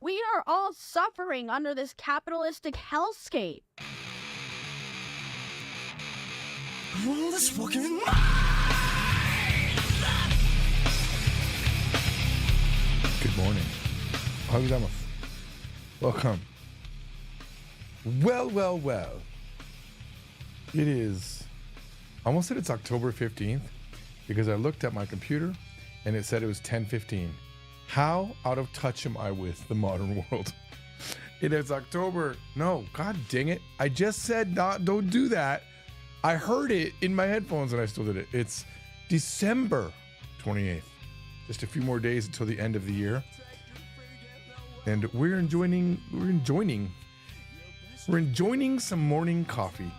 We are all suffering under this capitalistic hellscape. This fucking Good morning. How's it? Welcome. Well. It is, I almost said it's October 15th because I looked at my computer and it said it was 10:15. How out of touch am I with the modern world? It is October. No, God dang it. I just said don't do that. I heard it in my headphones and I still did it. It's December 28th. Just a few more days until the end of the year. And we're enjoying some morning coffee.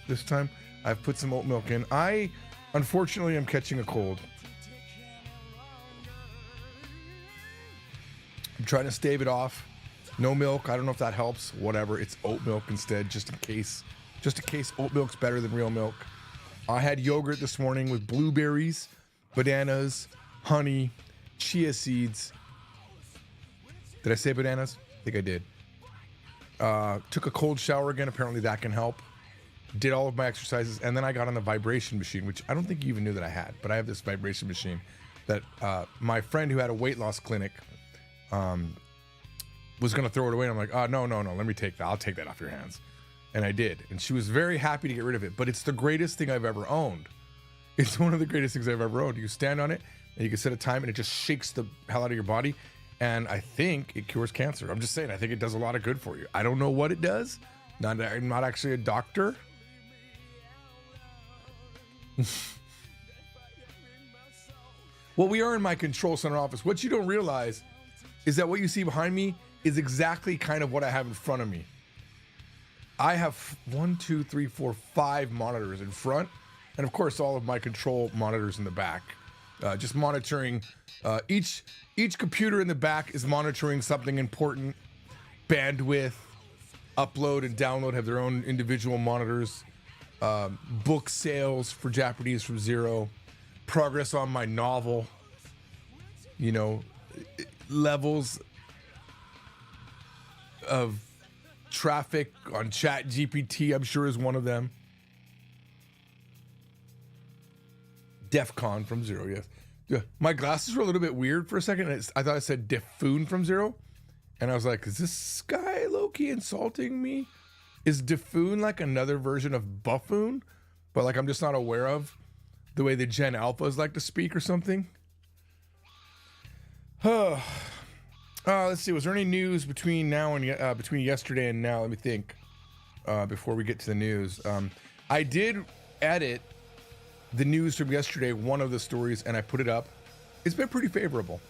This time I've put some oat milk in. I unfortunately am catching a cold. I'm trying to stave it off. No milk. I don't know if that helps. Whatever. It's oat milk instead, just in case oat milk's better than real milk. I had yogurt this morning with blueberries, bananas, honey, chia seeds. Did I say bananas? I think I did. Took a cold shower again. Apparently that can help. Did all of my exercises, and then I got on the vibration machine, which I don't think you even knew that I had, but I have this vibration machine that my friend who had a weight loss clinic was going to throw it away. And I'm like, no, let me take that. I'll take that off your hands. And I did. And she was very happy to get rid of it, but it's the greatest thing I've ever owned. It's one of the greatest things I've ever owned. You stand on it and you can set a time and it just shakes the hell out of your body. And I think it cures cancer. I'm just saying, I think it does a lot of good for you. I don't know what it does. I'm not actually a doctor. Well, we are in my control center office. What you don't realize is that what you see behind me is exactly kind of what I have in front of me. I have 5 monitors in front, and of course all of my control monitors in the back. Just monitoring, each computer in the back is monitoring something important. Bandwidth, upload and download have their own individual monitors. Book sales for Japanese from Zero. Progress on my novel. Levels of traffic on ChatGPT, I'm sure, is one of them. DEFCON from Zero, yes. Yeah. My glasses were a little bit weird for a second. I thought I said Defoon from Zero. And I was like, is this guy low-key insulting me? Is Defoon like another version of buffoon? But like I'm just not aware of the way the Gen Alphas like to speak or something? Let's see. Was there any news between between yesterday and now? Let me think. Before we get to the news, I did edit the news from yesterday, one of the stories, and I put it up. It's been pretty favorable,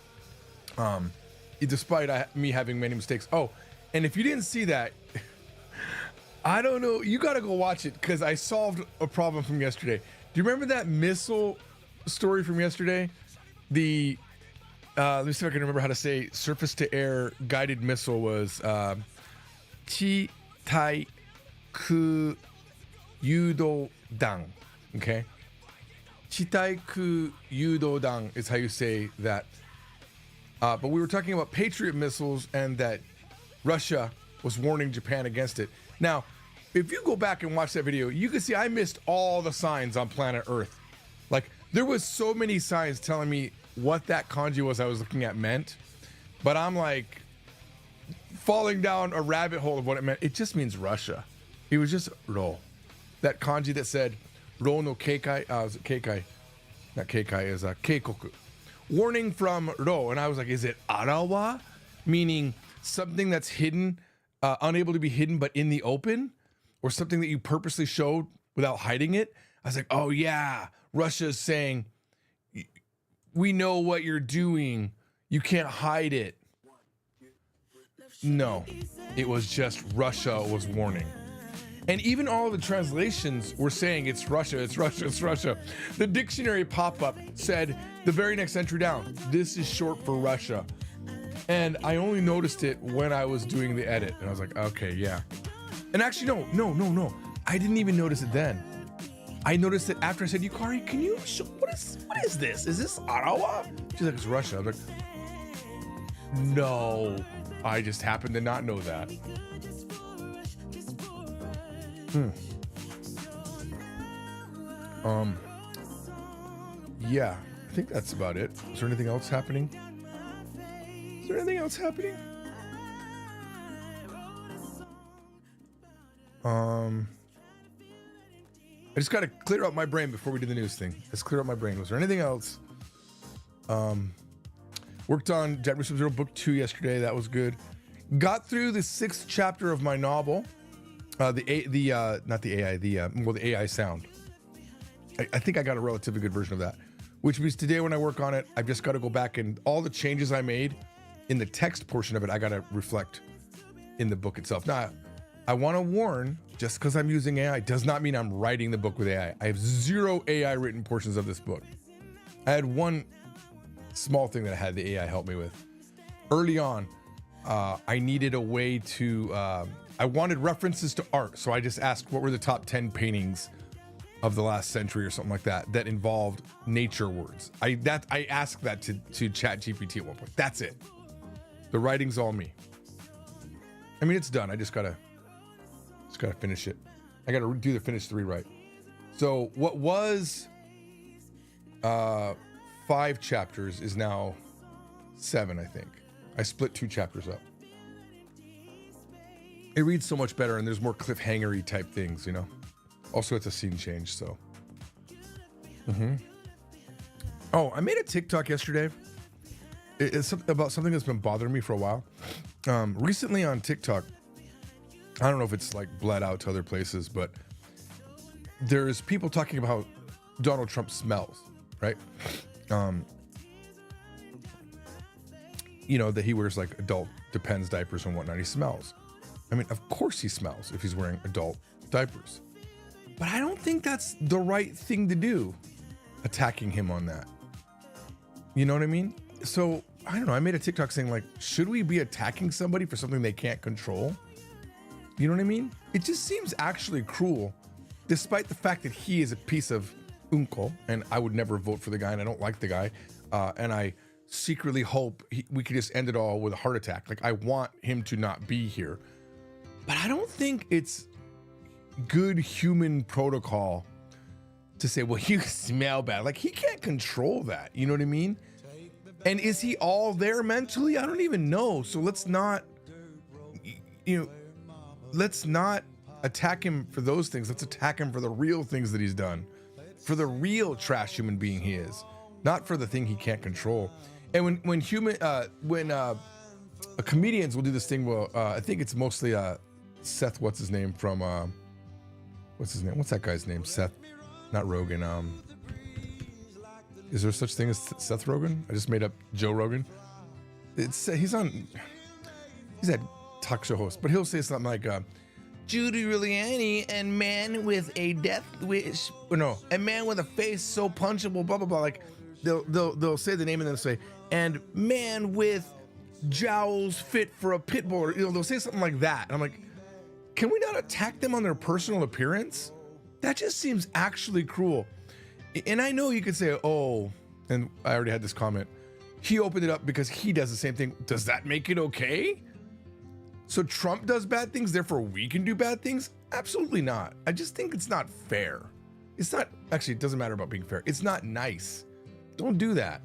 despite me having many mistakes. Oh, and if you didn't see that, I don't know. You got to go watch it because I solved a problem from yesterday. Do you remember that missile story from yesterday? Let me see if I can remember how to say surface to air guided missile was Chi Tai Ku Yudo Dan. Okay? Chi Tai Ku Yudo Dan is how you say that. But we were talking about Patriot missiles and that Russia was warning Japan against it. Now, if you go back and watch that video, you can see I missed all the signs on planet Earth. Like, there was so many signs telling me what that kanji was I was looking at meant, but I'm like falling down a rabbit hole of what it meant. It just means Russia. It was just ro. That kanji that said ro no keikai, was it keikai? Not keikai, is keikoku. Warning from ro. And I was like, is it arawa? Meaning something that's hidden, unable to be hidden, but in the open? Or something that you purposely showed without hiding it? I was like, oh yeah, Russia's saying, we know what you're doing. You can't hide it. No, it was just Russia was warning. And even all of the translations were saying it's Russia, it's Russia, it's Russia. The dictionary pop-up said the very next entry down, this is short for Russia. And I only noticed it when I was doing the edit. And I was like, okay, yeah. And actually, no. I didn't even notice it then. I noticed it after I said, Yukari, can you show, what is this? Is this Arawa? She's like, it's Russia. I'm like, No, I just happen to not know that. Yeah, I think that's about it. Is there anything else happening? Is there anything else happening? I just gotta clear out my brain before we do the news thing. Let's clear out my brain. Was there anything else? Worked on Japanese Sub-Zero Book 2 yesterday. That was good. Got through the 6th chapter of my novel. The AI sound. I think I got a relatively good version of that. Which means today when I work on it, I've just got to go back and all the changes I made in the text portion of it, I got to reflect in the book itself. Now, I want to warn, just because I'm using AI does not mean I'm writing the book with AI. I have 0 AI written portions of this book. I had one small thing that I had the AI help me with. Early on, I needed a way to, I wanted references to art. So I just asked what were the top 10 paintings of the last century or something like that that involved nature words. I asked that to ChatGPT at one point. That's it. The writing's all me. I mean, it's done. I just gotta finish it. I gotta do the finish the rewrite. So what was 5 chapters is now 7, I think. I split 2 chapters up. It reads so much better and there's more cliffhanger-y type things, you know? Also, it's a scene change, so. Oh, I made a TikTok yesterday. It's about something that's been bothering me for a while. Recently on TikTok, I don't know if it's like bled out to other places, but there's people talking about how Donald Trump smells, right? You know, that he wears like adult Depends diapers and whatnot. He smells. I mean, of course he smells if he's wearing adult diapers. But I don't think that's the right thing to do, attacking him on that. You know what I mean? So, I don't know. I made a TikTok saying like, should we be attacking somebody for something they can't control? You know what I mean? It just seems actually cruel, despite the fact that he is a piece of unko, and I would never vote for the guy, and I don't like the guy. And I secretly hope we could just end it all with a heart attack. Like, I want him to not be here. But I don't think it's good human protocol to say, well, you smell bad. Like, he can't control that. You know what I mean? And is he all there mentally? I don't even know. So let's not, let's not attack him for those things. Let's attack him for the real things that he's done, for the real trash human being he is, not for the thing he can't control. And when comedians will do this thing, well, I think it's mostly Seth, what's his name from, what's his name? What's that guy's name? Seth, not Rogan. Is there such thing as Seth Rogen? I just made up Joe Rogan. He's that talk show host, but he'll say something like, Judy Giuliani and man with a death wish, or no, a man with a face so punchable, blah blah blah. Like they'll say the name and then say, and man with jowls fit for a pit bull. Or, they'll say something like that. And I'm like, can we not attack them on their personal appearance? That just seems actually cruel. And I know you could say, oh, and I already had this comment, he opened it up because he does the same thing. Does that make it okay? So Trump does bad things, therefore we can do bad things? Absolutely not. I just think it's not fair. It's not, actually, it doesn't matter about being fair. It's not nice. Don't do that.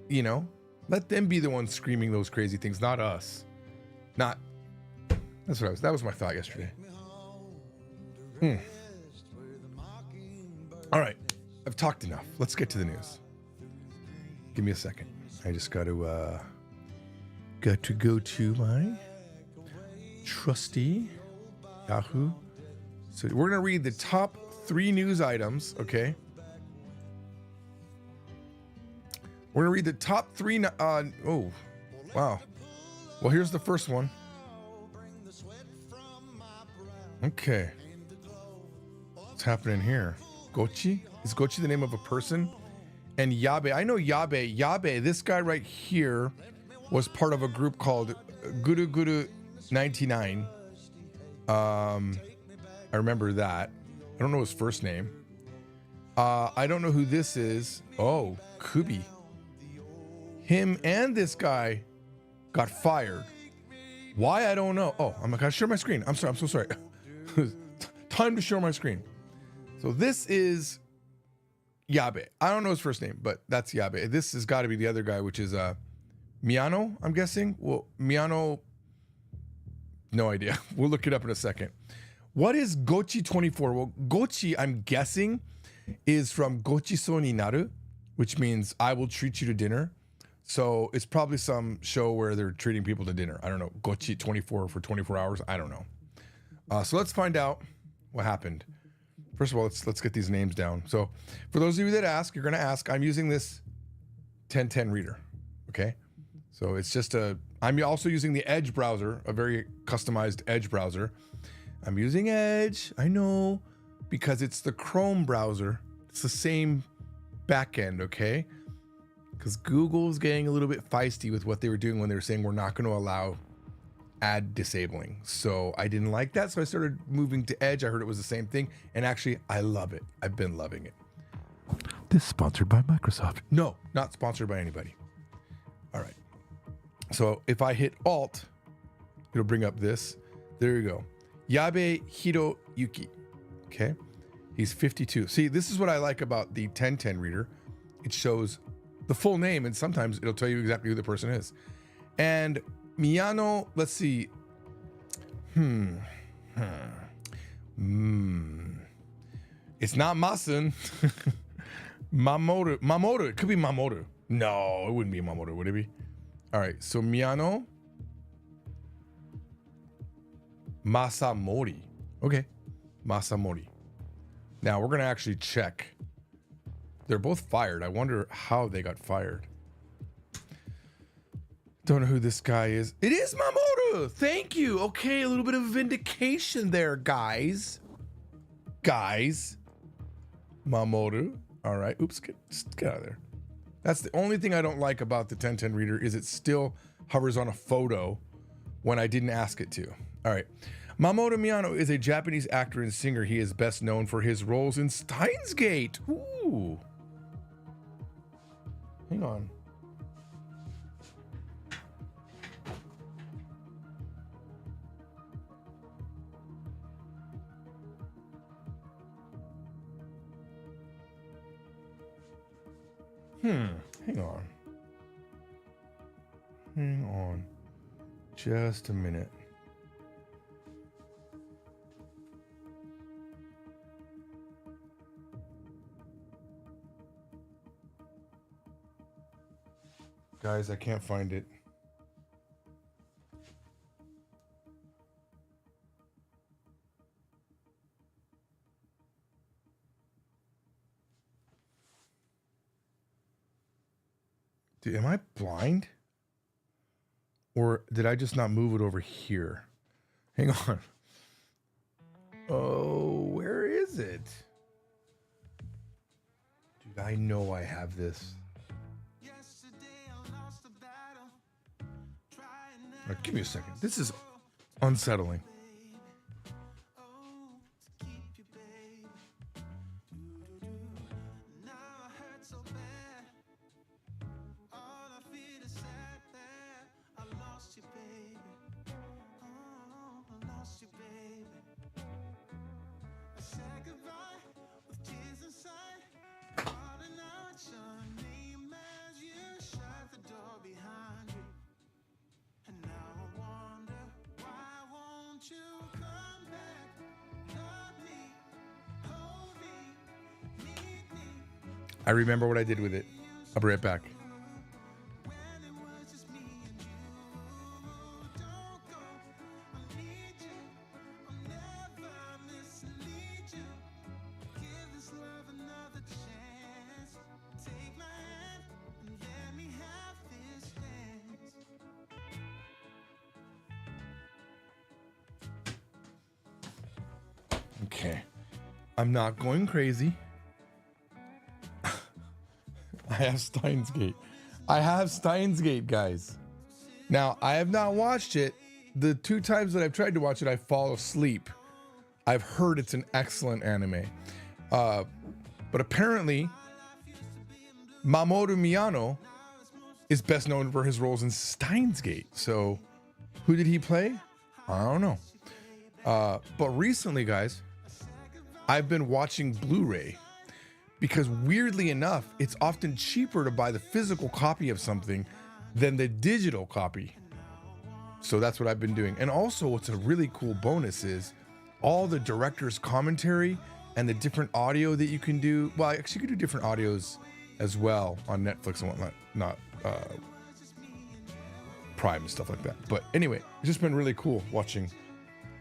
You know, let them be the ones screaming those crazy things, not us. That was my thought yesterday. All right, I've talked enough. Let's get to the news. Give me a second. I just got to go to my trusty Yahoo. So we're gonna read the top 3 news items, okay? We're gonna read the top 3. Oh, wow. Well, here's the first one. Okay. What's happening here? Gochi? Is Gochi the name of a person? And Yabe, I know Yabe. Yabe, this guy right here was part of a group called Guru Guru 99. I remember that. I don't know his first name. I don't know who this is. Oh, Kubi. Him and this guy got fired. Why, I don't know. Oh, I'm gonna share my screen. I'm sorry. I'm so sorry. Time to share my screen. So this is Yabe. I don't know his first name, but that's Yabe. This has got to be the other guy, which is Miyano, I'm guessing. Well, Miyano, no idea. We'll look it up in a second. What is Gochi 24? Well, Gochi, I'm guessing, is from Gochiso ni naru, which means I will treat you to dinner. So it's probably some show where they're treating people to dinner. I don't know. Gochi 24 for 24 hours. I don't know. So let's find out what happened. First of all, let's get these names down. So for those of you that ask, you're going to ask, I'm using this 1010 reader. Okay. So it's just I'm also using the Edge browser, a very customized Edge browser. I'm using Edge. I know, because it's the Chrome browser. It's the same backend. Okay. Because Google's getting a little bit feisty with what they were doing when they were saying we're not going to allow ad disabling. So I didn't like that. So I started moving to Edge. I heard it was the same thing. And actually, I love it. I've been loving it. This is sponsored by Microsoft. No, not sponsored by anybody. All right. So if I hit Alt, it'll bring up this. There you go. Yabe Hiroyuki. Okay. He's 52. See, this is what I like about the 1010 reader. It shows the full name, and sometimes it'll tell you exactly who the person is. And Miyano, let's see. It's not Masen. Mamoru. It could be Mamoru. No, it wouldn't be Mamoru, would it be? All right, so Miyano Masamori. Okay, Masamori. Now we're gonna actually check. They're both fired. I wonder how they got fired. Don't know who this guy is. It is Mamoru. Thank you. Okay, a little bit of vindication there, guys. Mamoru. All right. Oops, get out of there. That's the only thing I don't like about the 1010 reader is it still hovers on a photo when I didn't ask it to. All right. Mamoru Miyano is a Japanese actor and singer. He is best known for his roles in Steins Gate. Ooh. Hang on. Hang on. Just a minute. Guys, I can't find it. Dude, am I blind? Or did I just not move it over here? Hang on. Oh, where is it? Dude, I know I have this. Now, give me a second. This is unsettling. I remember what I did with it. I'll be right back. Okay. I'm not going crazy. I have Steins Gate. I have Steins Gate, guys. Now, I have not watched it. The 2 times that I've tried to watch it, I fall asleep. I've heard it's an excellent anime. But apparently, Mamoru Miyano is best known for his roles in Steins Gate. So who did he play? I don't know. But recently, guys, I've been watching Blu-ray because weirdly enough, it's often cheaper to buy the physical copy of something than the digital copy. So that's what I've been doing. And also what's a really cool bonus is all the director's commentary and the different audio that you can do. Well, actually you can do different audios as well on Netflix and whatnot, not Prime and stuff like that. But anyway, it's just been really cool watching.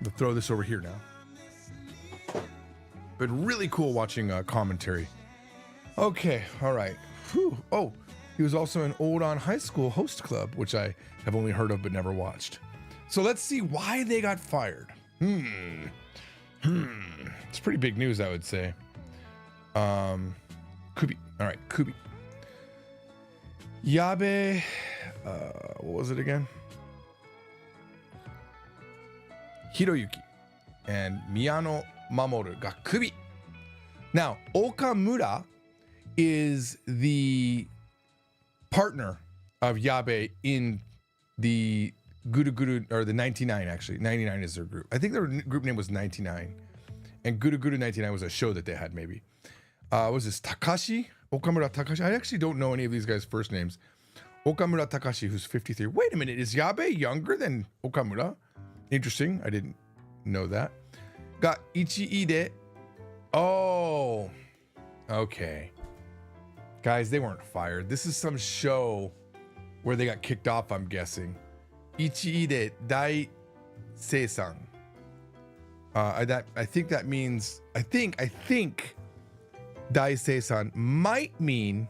I'll throw this over here now. Been really cool watching commentary. Okay, all right. Whew. Oh, he was also in Old On High School Host Club, which I have only heard of but never watched. So let's see why they got fired. It's pretty big news, I would say. Kubi. All right, Kubi. Yabe. What was it again? Hiroyuki and Miyano Mamoru ga Kubi. Now, Okamura is the partner of Yabe in the Guru Guru, or the 99 actually. 99 is their group. I think their group name was 99. And Guru Guru 99 was a show that they had maybe. Was this Takashi? Okamura Takashi? I actually don't know any of these guys' first names. Okamura Takashi, who's 53. Wait a minute, is Yabe younger than Okamura? Interesting, I didn't know that. Got Ichiide. Oh, okay. Guys, they weren't fired. This is some show where they got kicked off, I'm guessing. Ichiide Dai Seisan. I think that means, I think Dai Seisan might mean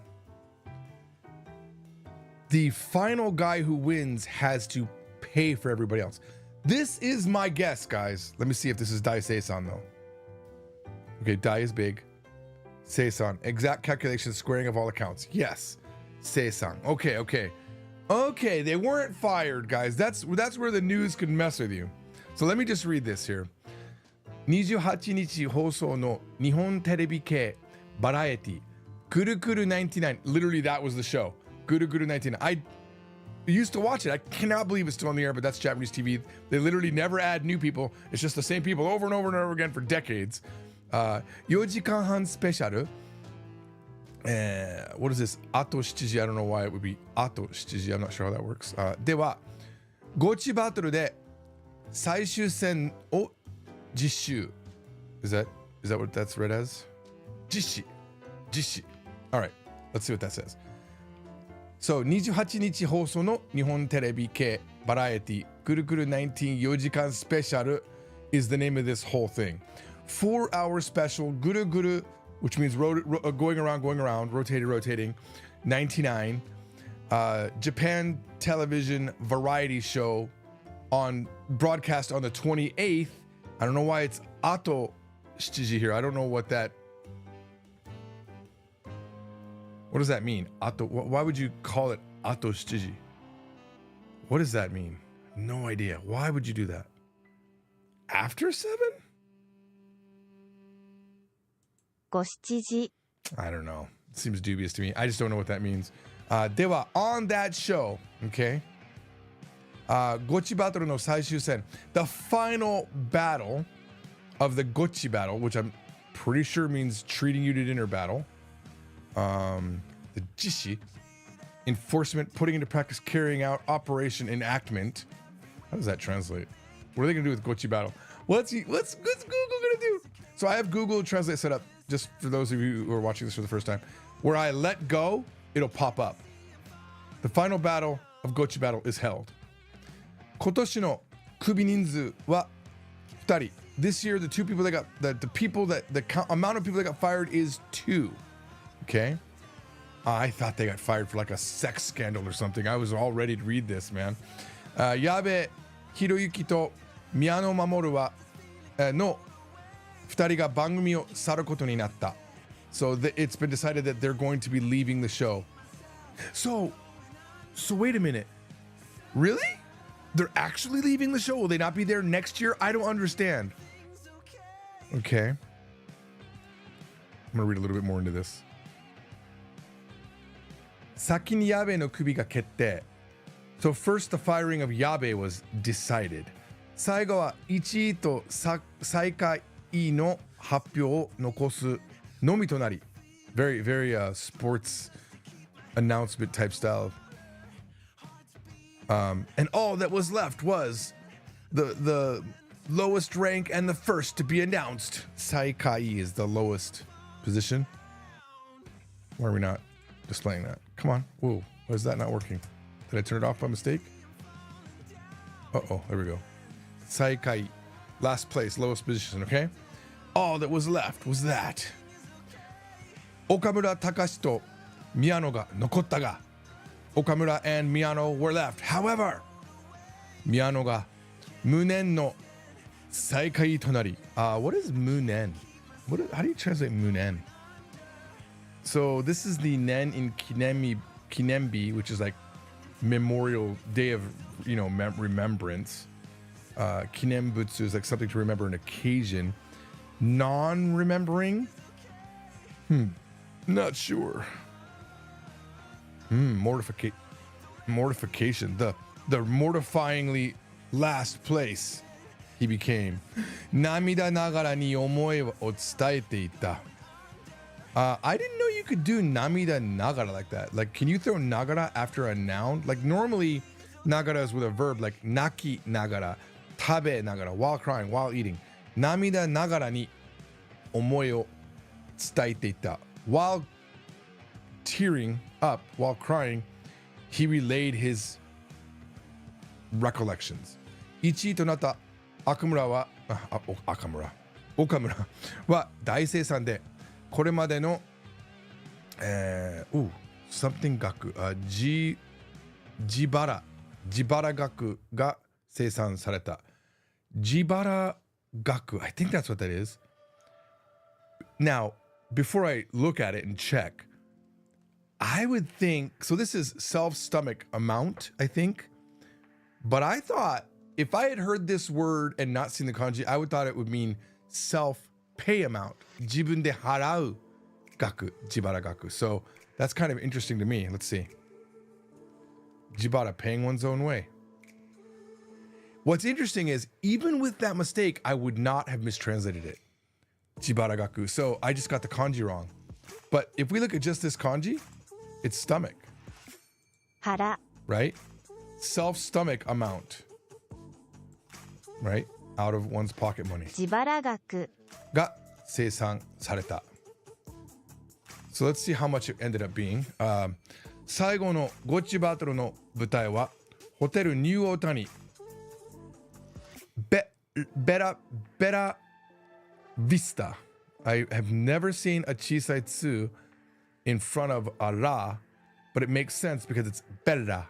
the final guy who wins has to pay for everybody else. This is my guess, guys. Let me see if this is Dai Seisan though. Okay, Dai is big. Seisan, exact calculation, squaring of all accounts. Yes, Seisan. Okay, they weren't fired, guys. That's where the news could mess with you. So let me just read this here. 28日放送の日本テレビ系バラエティ Guru Guru 99. Literally, that was the show. Guru Guru 99. I used to watch it. I cannot believe it's still on the air, but that's Japanese TV. They literally never add new people. It's just the same people over and over and over again for decades. 4時間半スペシャル what is this? あと7時 I don't know why it would be あと7時 I'm not sure how that works. ではゴチバトルで最終戦を実習 Is that what that's read as? 実施 Alright, let's see what that says. So 28日放送の日本テレビ系バラエティぐるぐる194時間スペシャル is the name of this whole thing. 4-hour special Guru Guru, which means going around, rotating, 99. Japan television variety show on broadcast on the 28th. I don't know why it's Ato Shiji here. I don't know what does that mean? Ato, why would you call it Ato Shiji? What does that mean? No idea. Why would you do that? After 7? ご7時 I don't know. It seems dubious to me. I just don't know what that means. では on that show, okay? ゴチバトルの最終戦 the final battle of the Gochi battle, which I'm pretty sure means treating you to dinner battle. The Jishi, enforcement, putting into practice, carrying out, operation, enactment. How does that translate? What are they gonna do with Gochi battle? What's Google gonna do? So I have Google Translate set up just for those of you who are watching this for the first time. Where I let go, it'll pop up. The final battle of Gochi battle is held. 今年のクビ人数は2人. This year, the amount of people that got fired is 2. Okay? I thought they got fired for like a sex scandal or something. I was all ready to read this, man. Yabe Hiroyuki と宮野真守はの2人が番組を去ることになった. So it's been decided that they're going to be leaving the show. So wait a minute. Really? They're actually leaving the show? Will they not be there next year? I don't understand. Okay. I'm going to read a little bit more into this. 先にヤベの首が決定。So first the firing of Yabe was decided. 最後は1位と最下位の発表を残すのみとなり。Very, very sports announcement type style. And all that was left was the lowest rank and the first to be announced. Saikai is the lowest position. Why are we not displaying that? Come on. Whoa, why is that not working? Did I turn it off by mistake? Uh-oh, there we go. Saikai, last place, lowest position, okay? All that was left was that. Okamura Takashi to Miyano ga nokotta ga. Okamura and Miyano were left. However, Miyano ga Munen no Saikai tonari. What is Munen? How do you translate Munen? So this is the Nen in Kinembi, which is like Memorial Day of, remembrance. Kinembutsu is like something to remember an occasion. Non-remembering? Not sure. Mortification. The mortifyingly last place he became. Namida nagara ni omoi o tsutaete ita. I didn't know you could do namida nagara like that. Like, can you throw nagara after a noun? Like, normally nagara is with a verb, like naki nagara, tabe nagara, while crying, while eating. Namida nagara ni omoi o tsutaete ita. While tearing up, while crying, he relayed his recollections. Ichi to nata Okamura wa大生産でこれまでのsomething 学ジバラ学が生産された。ジバラ学 I think that's what that is. Now, before I look at it and check, I would think, so this is self-stomach amount, I think. But I thought, if I had heard this word and not seen the kanji, I would thought it would mean self-pay amount. Jibun de harau gaku, jibara gaku. So that's kind of interesting to me. Let's see. Jibara, paying one's own way. What's interesting is, even with that mistake, I would not have mistranslated it. Jibara gaku. So I just got the kanji wrong. But if we look at just this kanji, it's stomach. Hara. Right? Self-stomach amount. Right? Out of one's pocket money. 自腹額 が生産された。So let's see how much it ended up being. 最後のゴッチバトルの舞台はホテルニューオータニ。ベラVista. I have never seen a Chisaitsu in front of a ra, but it makes sense because it's Bella,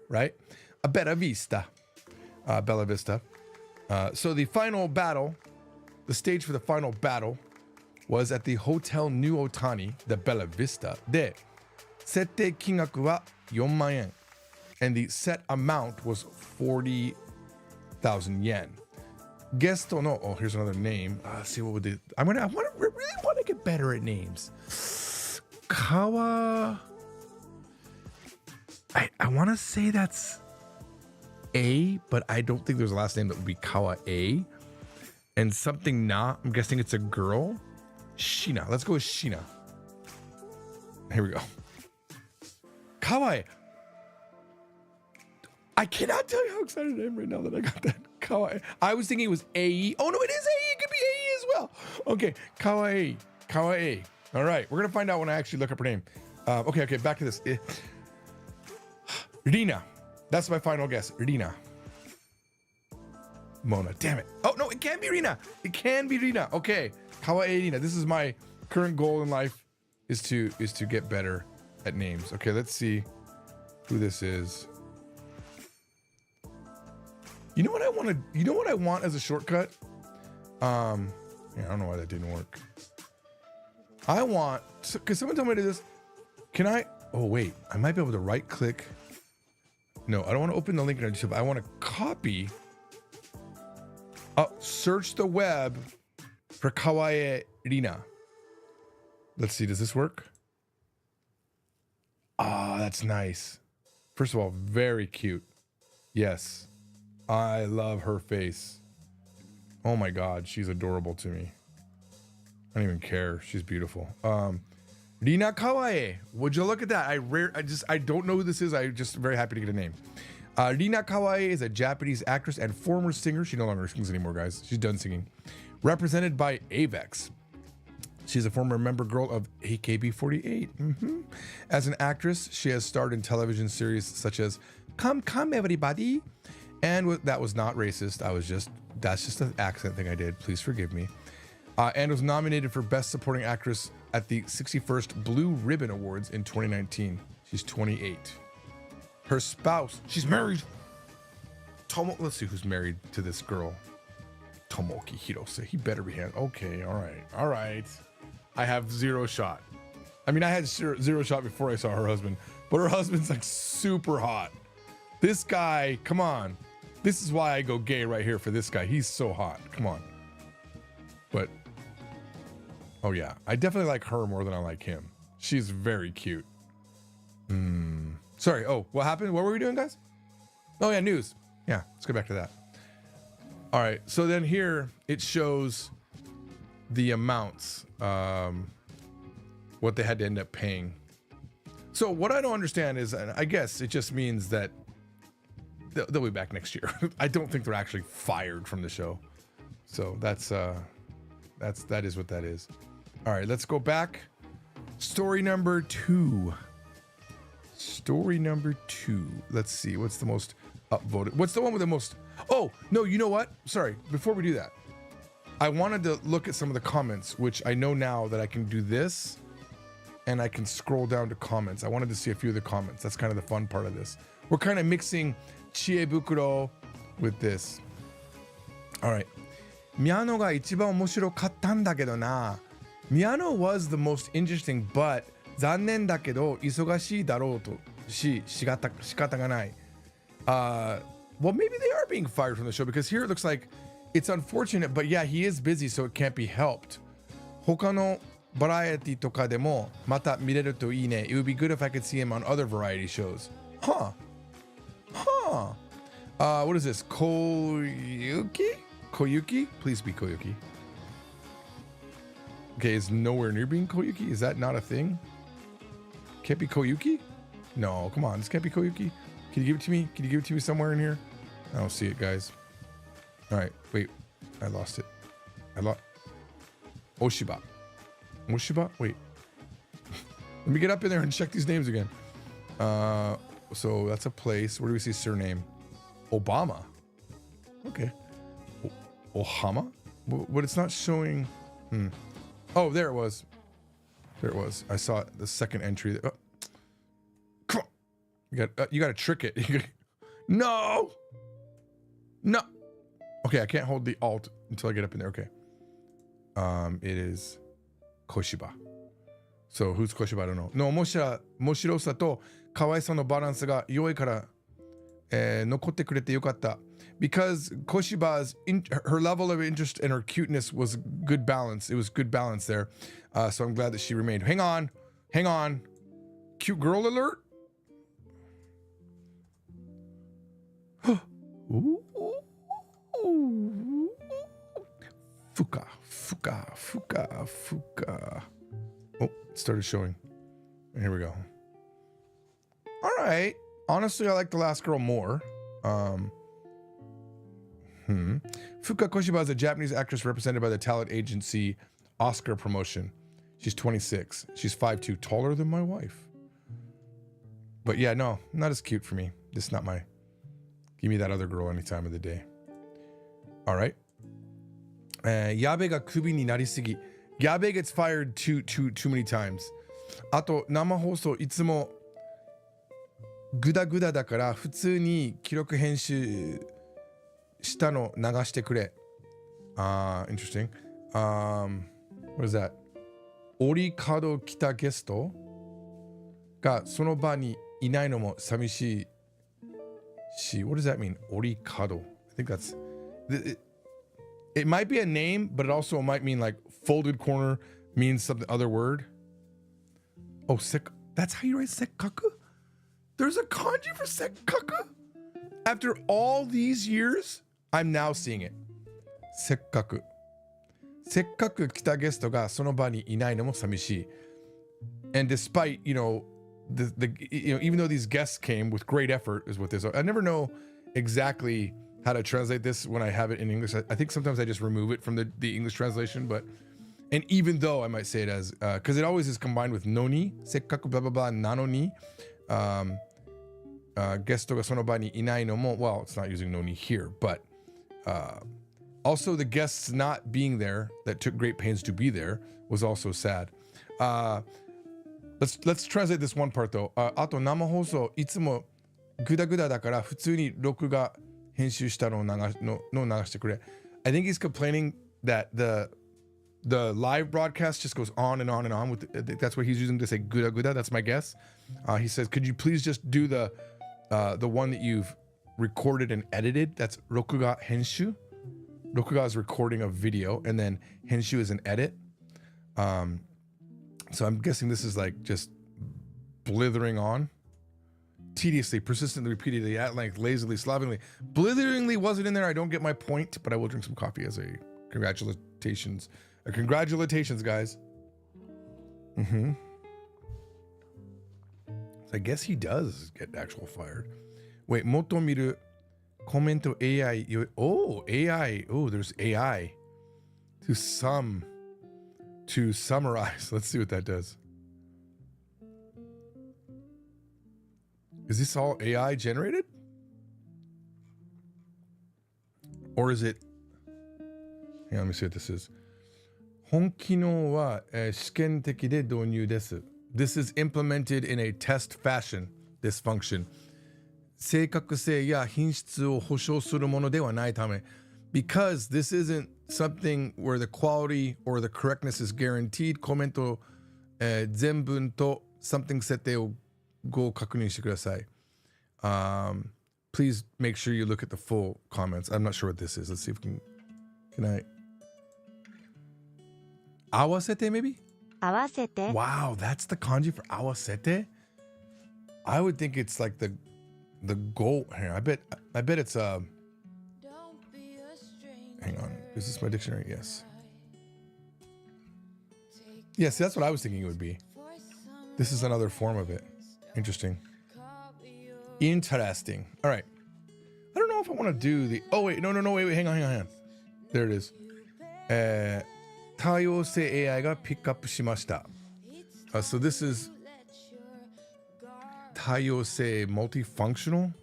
right? A Bella Vista. Bella Vista. So the final battle, the stage for the final battle was at the Hotel New Otani, the Bella Vista. で、設定金額は4万円. And the set amount was 40,000 yen. Guest no, oh, here's another name. See what would they, I really want to get better at names. Kawa. I want to say that's A, but I don't think there's a last name that would be Kawa A. And something na, I'm guessing it's a girl. Shina. Let's go with Shina. Here we go. Kawaii. I cannot tell you how excited I am right now that I got that. Kawaii. I was thinking it was AE. Oh, no, it is AE. It could be AE as well. Okay. Kawaii. Kawaii. All right. We're going to find out when I actually look up her name. Okay. Back to this. Rina. That's my final guess. Rina. Mona. Damn it. Oh, no, it can't be Rina. It can be Rina. Okay. Kawaii Rina. This is my current goal in life is to get better at names. Okay, let's see who this is. You know what I want to, you know what I want as a shortcut? Yeah, I don't know why that didn't work. I want, because someone told me to do this. Can I, oh wait, I might be able to right click. No, I don't want to open the link on YouTube. I want to copy, search the web for Kawaii Rina. Let's see, does this work? Ah, that's nice. First of all, very cute. Yes. I love her face. Oh my god, she's adorable to me. I don't even care. She's beautiful. Rina Kawae. Would you look at that? I don't know who this is. I'm just very happy to get a name. Rina Kawae is a Japanese actress and former singer. She no longer sings anymore, guys. She's done singing. Represented by Avex. She's a former member girl of AKB48. As an actress, she has starred in television series such as Come Come Everybody. And that was not racist. That's just an accent thing I did. Please forgive me. And was nominated for Best Supporting Actress at the 61st Blue Ribbon Awards in 2019. She's 28. Her spouse, she's married. Let's see who's married to this girl. Tomoki Hirose. He better be okay, all right. I have zero shot. I mean, I had zero shot before I saw her husband, but her husband's like super hot. This guy, come on. This is why I go gay right here for this guy. He's so hot. Come on. But, oh yeah, I definitely like her more than I like him. She's very cute. Sorry. Oh, what happened? What were we doing, guys? Oh yeah, news. Yeah, let's go back to that. All right. So then here it shows the amounts, what they had to end up paying. So what I don't understand is, and I guess it just means that they'll be back next year. I don't think they're actually fired from the show. So that is what that is. All right, let's go back. Story number 2. Let's see. What's the most upvoted? What's the one with the most? Oh, no, you know what? Sorry. Before we do that, I wanted to look at some of the comments, which I know now that I can do this and I can scroll down to comments. I wanted to see a few of the comments. That's kind of the fun part of this. We're kind of mixing Chiebukuro with this. All right. Miyano ga ichiban omoshiro kattan da kedo na. Miyano was the most interesting, but zannen da kedo isogashii darou to shikata ga nai. Well, maybe they are being fired from the show because here it looks like it's unfortunate, but yeah, he is busy, so it can't be helped. Hoka no variety toka demo mata mireru to ii ne. It would be good if I could see him on other variety shows. Huh. What is this? Koyuki? Please be Koyuki. Okay, is nowhere near being Koyuki? Is that not a thing? Can't be Koyuki? No, come on. This can't be Koyuki. Can you give it to me? Can you give it to me somewhere in here? I don't see it, guys. All right, wait. I lost it. Oshiba. Wait. Let me get up in there and check these names again. So that's a place. Where do we see surname? Obama. Okay. Ohama? But it's not showing. Oh, there it was. I saw it. The second entry. Oh. Come on. You got to trick it. No. Okay, I can't hold the alt until I get up in there. Okay. It is Koshiba. So who's Koshiba? I don't know. No, Moshirosa to kawaisa no balance ga yoi kara nokotte kurete yokatta. Because Koshiba's her level of interest and her cuteness was good balance. It was good balance there. So I'm glad that she remained. Hang on. Cute girl alert. Ooh. Fuka. Oh, it started showing. Here we go. All right. Honestly, I like the last girl more. Fuka Koshiba is a Japanese actress represented by the talent agency Oscar Promotion. She's 26. She's 5'2", taller than my wife. But yeah, no, not as cute for me. This is not my... Give me that other girl any time of the day. All right. Yabe ga kubi ni narisigi. Yabe gets fired too many times. Ato, nama hoso itsumo guda da kara futsu ni kiroku henshu shita no nagashite kure. Interesting. What is that? Ori kado kita gesto ga sono ba ni inai no mo samishii shi. What does that mean? Ori kado. I think that's... It might be a name, but it also might mean like folded corner means some other word. Oh, sick. That's how you write sekkaku? There's a kanji for sekkaku? After all these years, I'm now seeing it. Sekkaku. Sekkaku kita gesto ga sono ba ni inai no mo samishi. And despite, even though these guests came with great effort is what this, I never know exactly how to translate this when I have it in English. I think sometimes I just remove it from the English translation, and even though I might say it as, because it always is combined with noni, sekkaku blah blah blah, nanoni, gesto ga sono ba ni inai no mo, well, it's not using noni here, but also the guests not being there that took great pains to be there was also sad. Let's translate this one part though. あと生放送いつもグダグダだから普通に録画編集したのを流してくれ. I think he's complaining that the live broadcast just goes on and on and on with that's what he's using to say guda guda. That's my guess. He says, could you please just do the one that you've recorded and edited? That's rokuga henshu. Rokuga is recording a video, and then henshu is an edit. So I'm guessing this is like just blithering on. Tediously, persistently, repeatedly, at length, lazily, slovenly. Blitheringly wasn't in there. I don't get my point, but I will drink some coffee as a congratulations. Congratulations, guys. So I guess he does get actual fired. Wait, moto miru commento AI. Oh, AI. Oh, there's AI. To summarize. Let's see what that does. Is this all AI generated? Or is it... Hang on, let me see what this is. 本機能は試験的で導入です. This is implemented in a test fashion, this function. 正確性や品質を保証するものではないため. Because this isn't something where the quality or the correctness is guaranteed, コメント全文と something 設定をご確認してください. Please make sure you look at the full comments. I'm not sure what this is. Let's see if we can I... Awasete maybe? 合わせて Wow, that's the kanji for awasete? I would think it's like the goal here. I bet it's hang on. Is this my dictionary? Yes. Yes, that's what I was thinking it would be. This is another form of it. Interesting. Interesting. All right. I don't know if I want to do the... Oh, wait. No. Wait. Hang on. There it is. 多様性 AI がピックアップしました. So this is 多様性 multifunctional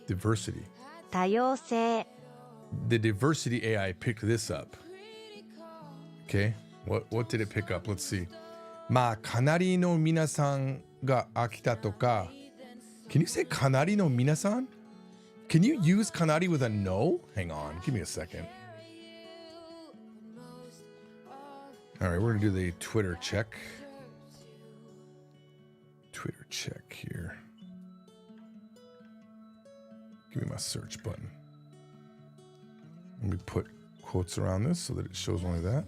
diversity. 多様性 The diversity AI picked this up. Okay. What did it pick up? Let's see. まあかなりの皆さんが飽きたとか. Can you say かなりの皆さん? Can you use かなり with a no? Hang on. Give me a second. All right, we're going to do the Twitter check. Twitter check here. Give me my search button. Let me put quotes around this so that it shows only that.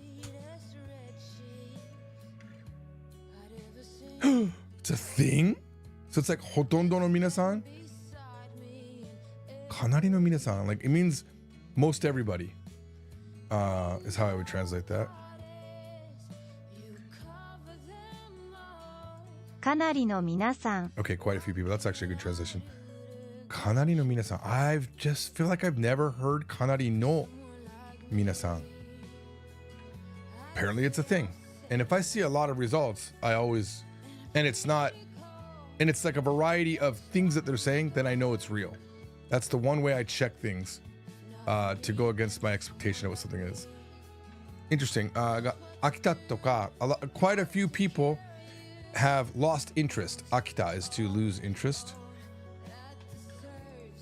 It's a thing? So it's like ほとんどの皆さん? かなりの皆さん. Like it means most everybody. Is how I would translate that. かなりの皆さん Okay, quite a few people. That's actually a good translation. かなりの皆さん. I just feel like I've never heard かなりの皆さん. Apparently it's a thing. And if I see a lot of results, I always... And it's not... And it's like a variety of things that they're saying, then I know it's real. That's the one way I check things to go against my expectation of what something is. Interesting. 飽きたとか, quite a few people have lost interest. Akita is to lose interest.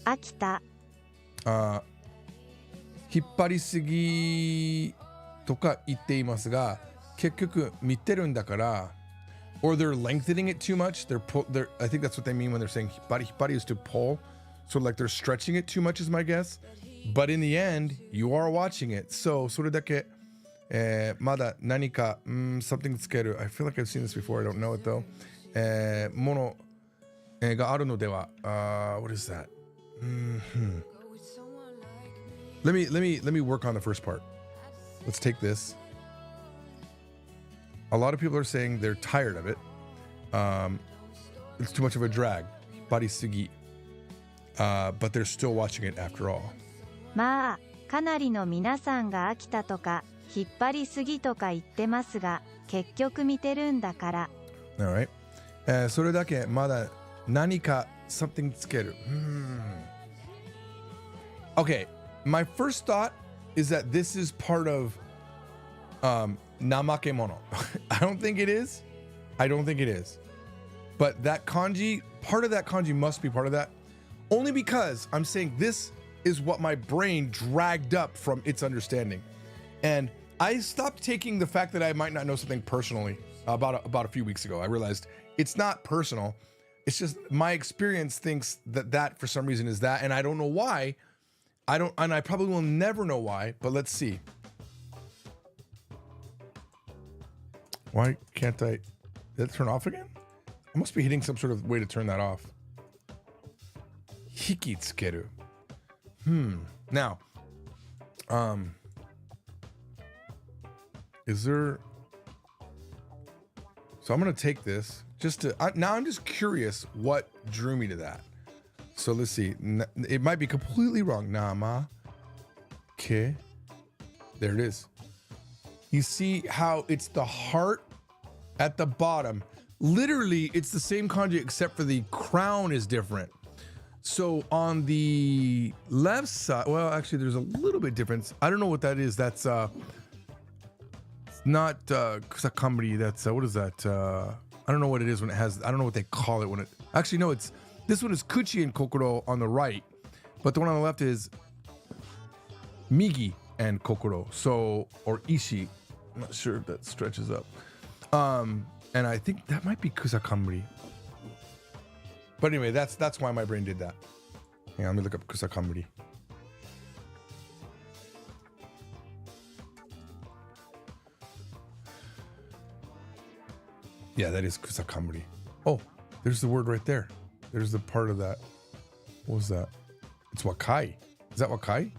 飽きた引っ張りすぎとか言っていますが、結局見てるんだから、or they're lengthening it too much. They're I think that's what they mean when they're saying 引っ張り. 引っ張り is to pull. So like they're stretching it too much is my guess. But in the end, you are watching it. So それだけ mada nanika something tsukeru. I feel like I've seen this before. I don't know it though. Mono ga aru no dewa. What is that? Let me work on the first part. Let's take this. A lot of people are saying they're tired of it. It's too much of a drag. Barisugi. But they're still watching it after all. まあ、かなりの皆さんが飽きたとか、引っ張りすぎとか言ってますが、結局見てるんだから。Alright. それだけまだ何か something つける。Okay, my first thought is that this is part of namakemono. I don't think it is. I don't think it is. But that kanji, part of that kanji must be part of that. Only because I'm saying this is what my brain dragged up from its understanding. And I stopped taking the fact that I might not know something personally about a few weeks ago. I realized it's not personal. It's just my experience thinks that for some reason is that, and I don't know why. And I probably will never know why, but let's see. Why can't I? Did it turn off again? I must be hitting some sort of way to turn that off. Hiki tsukeru. Now, is there? So I'm gonna take this just to. Now I'm just curious what drew me to that. So let's see. It might be completely wrong. Nama ke. There it is. You see how it's the heart at the bottom. Literally, it's the same kanji except for the crown is different. So on the left side, well, actually, there's a little bit difference. I don't know what that is. That's not kusakambari. That's what is that? I don't know what it is when it has. I don't know what they call it when it. Actually, no. It's this one is kuchi and kokoro on the right, but the one on the left is migi and kokoro. So or ishi. I'm not sure if that stretches up. And I think that might be kusakambari. But anyway, that's why my brain did that. Hang on, let me look up kusakambari. Yeah, that is kusakambari. Oh, there's the word right there. There's the part of that. What was that? It's wakai. Is that wakai?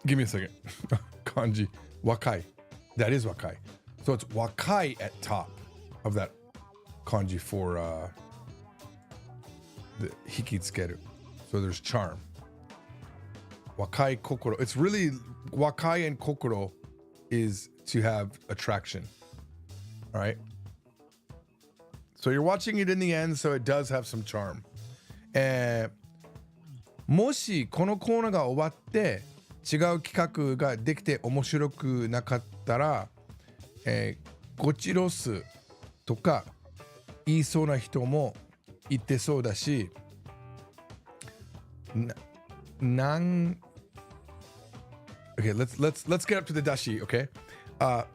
Give me a second. Kanji. Wakai. That is wakai. So it's wakai at top of that kanji for the hikitsukeru. So there's charm. Wakai kokoro. It's really wakai and kokoro is to have attraction. All right. So you're watching it in the end, so it does have some charm. もしこのコーナーが終わって違う企画ができて面白くなかったら、ゴチロスとか言いそうな人も言ってそうだし、Okay, let's get up to the dashi, okay?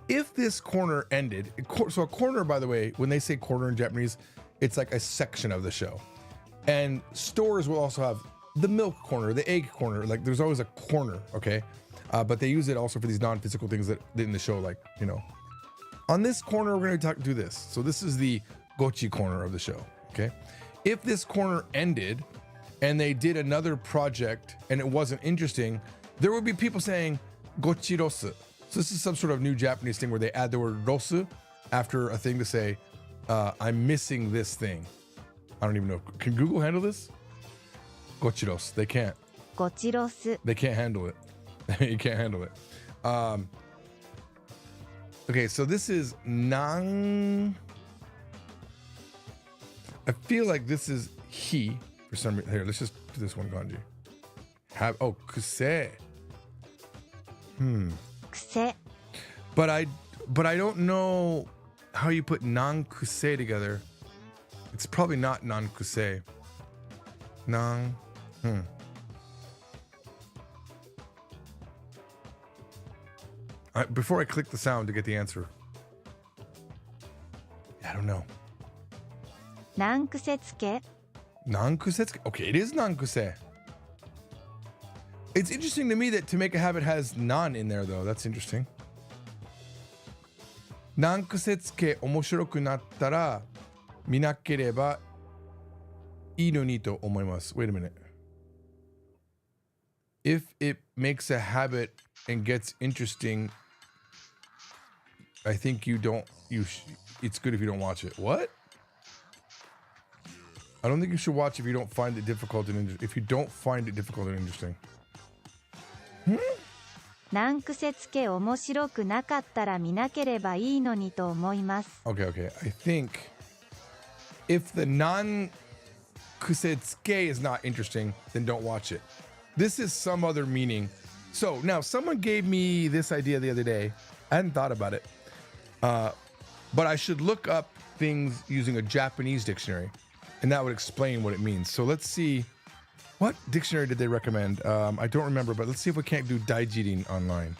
If this corner ended, so a corner, by the way, when they say corner in Japanese, it's like a section of the show. And stores will also have the milk corner, the egg corner, like there's always a corner, okay? But they use it also for these non-physical things that in the show, like, you know. On this corner, we're going to do this. So this is the gochi corner of the show, okay? If this corner ended and they did another project and it wasn't interesting, there would be people saying gochi rosu. So this is some sort of new Japanese thing where they add the word rosu after a thing to say, I'm missing this thing. I don't even know. Can Google handle this? Gochiros. They can't. ゴチロス They can't handle it. You can't handle it. Okay, so this is nan. I feel like this is he for some reason. Here, let's just do this one kanji. Kuse. 癖 But I don't know how you put non-kuse together. It's probably not non-kuse. Before I click the sound to get the answer. I don't know. 難癖つけ Non-kuse? Okay, it is non-kuse. It's interesting to me that to make a habit has nan in there, though. That's interesting. 何癖つけ面白くなったら見なければいいのにと思います。Wait a minute. If it makes a habit and gets interesting, I think it's good if you don't watch it. What? I don't think you should watch if you don't find it difficult and if you don't find it difficult and interesting. 難癖つけ面白くなかったら見なければいいのにと思います。Okay. I think if the non-kusetsuke is not interesting, then don't watch it. This is some other meaning. So now someone gave me this idea the other day. I hadn't thought about it. But I should look up things using a Japanese dictionary, and that would explain what it means. So let's see. What dictionary did they recommend? I don't remember, but let's see if we can't do Daijirin online.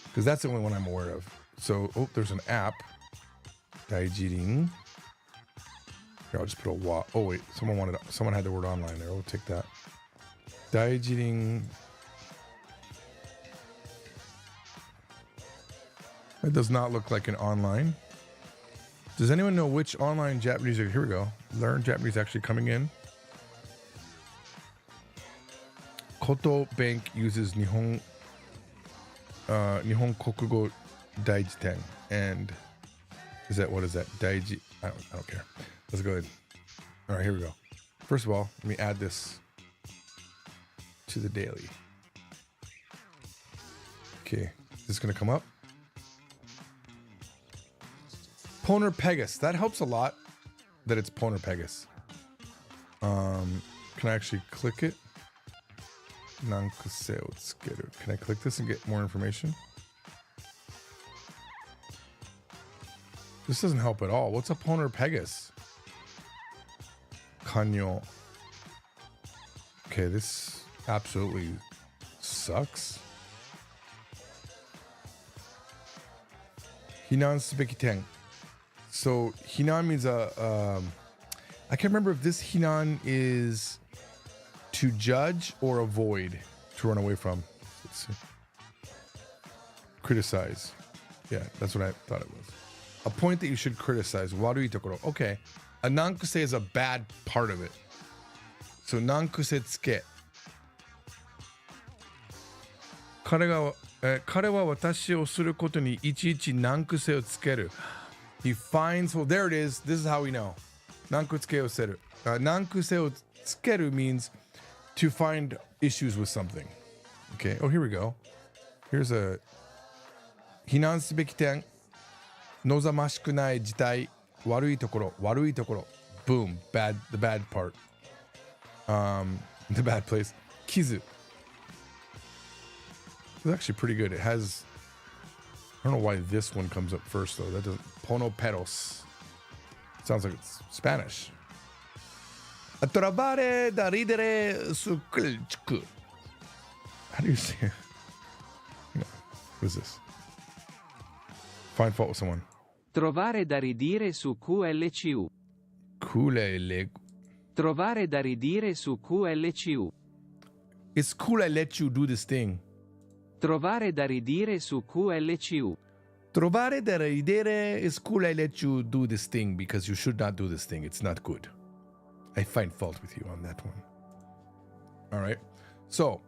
Because that's the only one I'm aware of. So, there's an app. Daijirin. Here, I'll just put a wa. Oh, wait. Someone had the word online there. We'll take that. Daijirin. It does not look like an online. Does anyone know which online Japanese? Here we go. Learn Japanese actually coming in. Koto Bank uses Nihon Kokugo Daijiten. And what is that? Daiji. I don't care. Let's go ahead. All right, here we go. First of all, let me add this to the daily. Okay, is this gonna come up? Poner Pegas. That helps a lot that it's Poner Pegas. Can I actually click it? Nankuse o tsukeru. Can I click this and get more information? This doesn't help at all. What's a Poner Pegas? Kanyo. Okay, this absolutely sucks. Hinan subeki ten. So hinan means I can't remember if this hinan is to judge or avoid, to run away from. Let's see. Criticize. Yeah, that's what I thought it was. A point that you should criticize. Warui tokoro. Okay. A nankuse is a bad part of it. So nankuse tsuke. 彼は私をすることにいちいち難癖をつける。He finds, well, there it is. This is how we know. 難癖をつける。難癖をつける means to find issues with something. Okay. Oh, here we go. Here's a 非難すべき点。望ましくない事態。悪いところ。Boom. The bad part. The bad place. 傷。It's actually pretty good. It has, I don't know why this one comes up first though. That doesn't, Pono Peros. Sounds like it's Spanish. Trovare da ridere su culcicu. How do you say it? What is this? Find fault with someone. Trovare da ridire su QLCU. Trovare da ridire su QLCU. It's cool I let you do this thing. Trovare da ridire su QLCU. Trovare da ridere is cool I let you do this thing because you should not do this thing. It's not good. I find fault with you on that one. All right. So,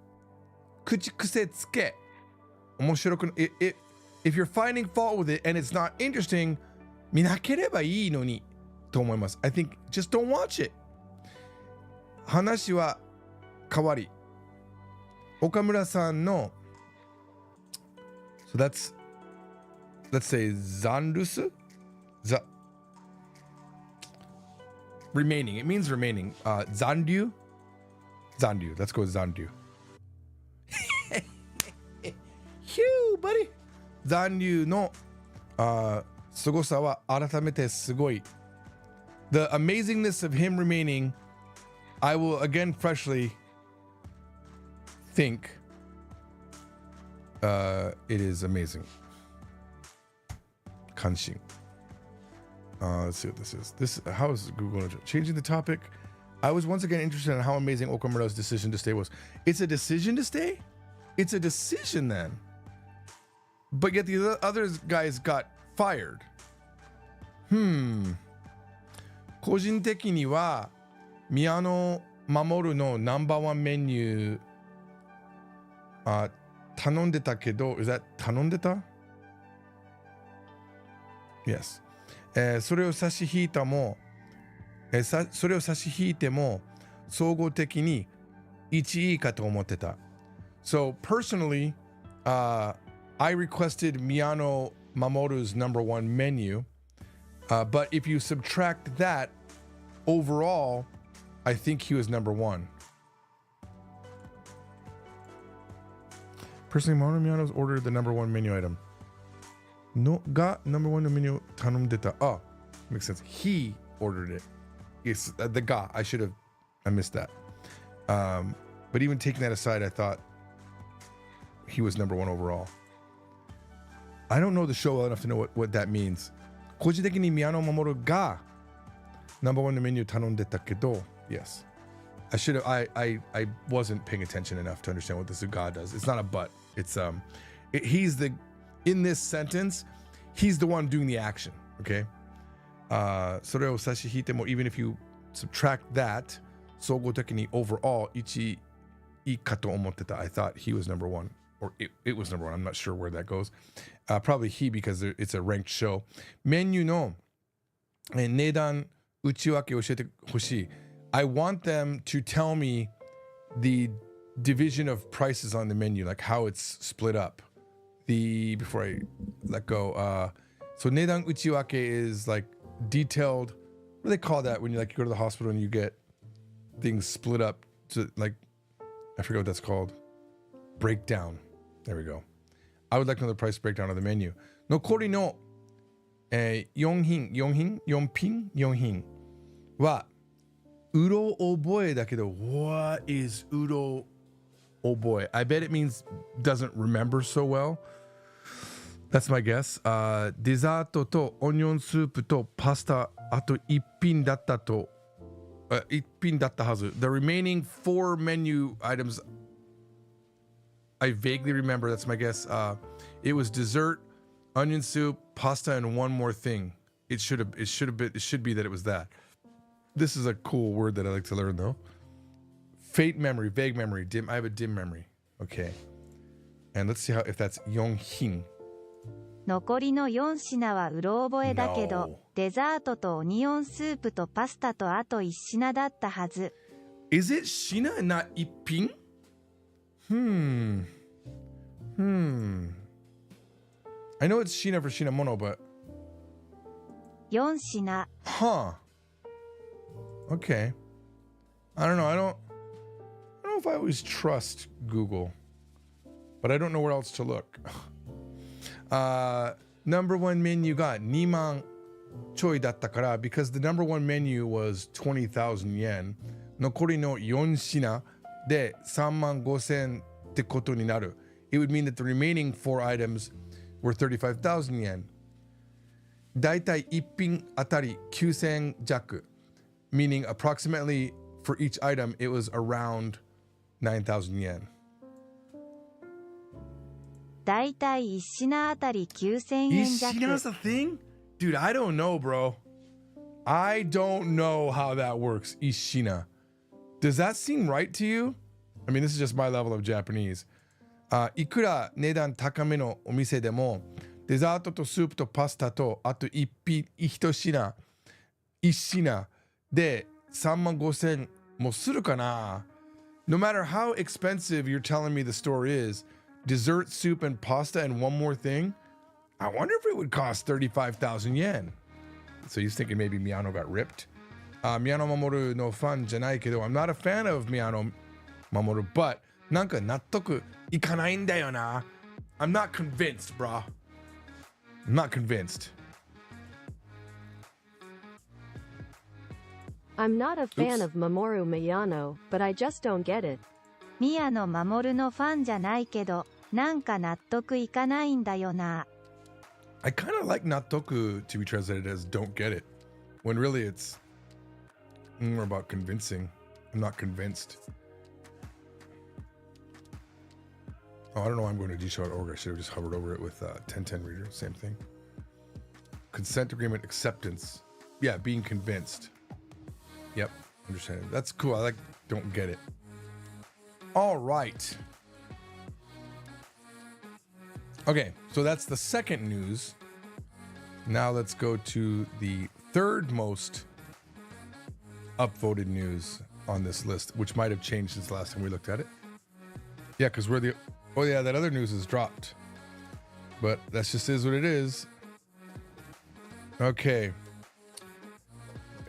kuchikuse tsuke. If you're finding fault with it and it's not interesting, minakereba ii no ni to omoimasu. I think just don't watch it. Hanashi wa kawari. Okamura-san no. So that's, let's say, zanrusu? Remaining. It means remaining. Zanryu? Zanryu. Let's go with Zanryu. Phew, buddy. Zanryu no sugosa wa aratamete sugoi. The amazingness of him remaining, I will again freshly think it is amazing. Kanshin. Let's see what this is. How is Google changing the topic? I was once again interested in how amazing Okamura's decision to stay was. It's a decision to stay? It's a decision then. But yet the other guys got fired. 個人的には宮野真守のナンバーワンメニュー頼んでたけど is that 頼んでた Yes、それを差し引いたも、それを差し引いても総合的に1位かと思ってた So personally、I requested Miyano Mamoru's number one menu、but if you subtract that overall I think he was number one. Personally, Mamoru Miyano's ordered the number one menu item. No, got number one menu頼んでた. Oh, makes sense. He ordered it. It's the ga. I missed that. But even taking that aside, I thought he was number one overall. I don't know the show well enough to know what that means. 個人的に宮野真守が number one menu 頼んでたけど Yes. I wasn't paying attention enough to understand what the Suga does. It's not a but. It's he's the in this sentence, he's the one doing the action. Okay. それを差し引いても even if you subtract that, 総合的に overall 1位かと思ってた. I thought he was number one. Or it was number one. I'm not sure where that goes. Probably he because it's a ranked show. メニューの値段内訳を教えてほしい. I want them to tell me the division of prices on the menu, like how it's split up. Before I let go, so 値段内訳 is like detailed. What do they call that when you go to the hospital and you get things split up to like, I forget what that's called. Breakdown. There we go. I would like to know the price breakdown of the menu. 残りの4品はうろ覚えだけど What is うろ覚え? I bet it means doesn't remember so well. That's my guess. デザートとオニオンスープとパスタあと1品だったと1品だったはず. The remaining 4 menu items I vaguely remember. That's my guess. It was dessert, onion soup, pasta, and one more thing. It should be that it was that. This is a cool word that I like to learn though. Fate memory, vague memory, dim. I have a dim memory. Okay. And let's see if that's Yonghin. 残りの4品はうろ覚えだけど、 No. デザートとオニオンスープとパスタとあと1品だったはず。 Is it Shina and not Ipping? I know it's Shina for Shinamono, but 4品。 huh. Okay. I don't know. I don't know if I always trust Google, but I don't know where else to look. Number one menu got 2万ちょいだったから because the number one menu was 20,000 yen. 残りの4品で3万5,000ってことになる. It would mean that the remaining 4 items were 35,000 yen. だいたい1品あたり9,000弱. Meaning approximately for each item, it was around 9,000 yen. だいたい1品あたり9,000円弱。 Ishina's a thing? Dude, I don't know, bro. I don't know how that works, Ishina. Does that seem right to you? I mean, this is just my level of Japanese. いくら値段高めのお店でも、デザートとスープとパスタと、あと1品で3万5,000もするかな? No matter how expensive you're telling me the store is, dessert, soup, and pasta and one more thing, I wonder if it would cost 35,000 yen. So he's thinking maybe Miyano got ripped. Miyano Mamoru no fan じゃないけど I'm not a fan of Miyano Mamoru, but なんか納得いかないんだよな. I'm not convinced, bro. I'm not convinced. I'm not a fan Oops. of Mamoru Miyano, but I just don't get it. 宮野真守のファンじゃないけど、なんか納得いかないんだよな。 I kind of like Natoku to be translated as don't get it, when really it's More about convincing. I'm not convinced. Oh, I don't know why I'm going to gshow.org. I should have just hovered over it with 1010 reader. Same thing. Consent agreement acceptance. Yeah, being convinced. Yep, understand. That's cool. I don't get it. All right. Okay, so that's the second news. Now let's go to the third most upvoted news on this list, which might have changed since the last time we looked at it. Yeah, because we're the... Oh, yeah, that other news is dropped. But that just is what it is. Okay.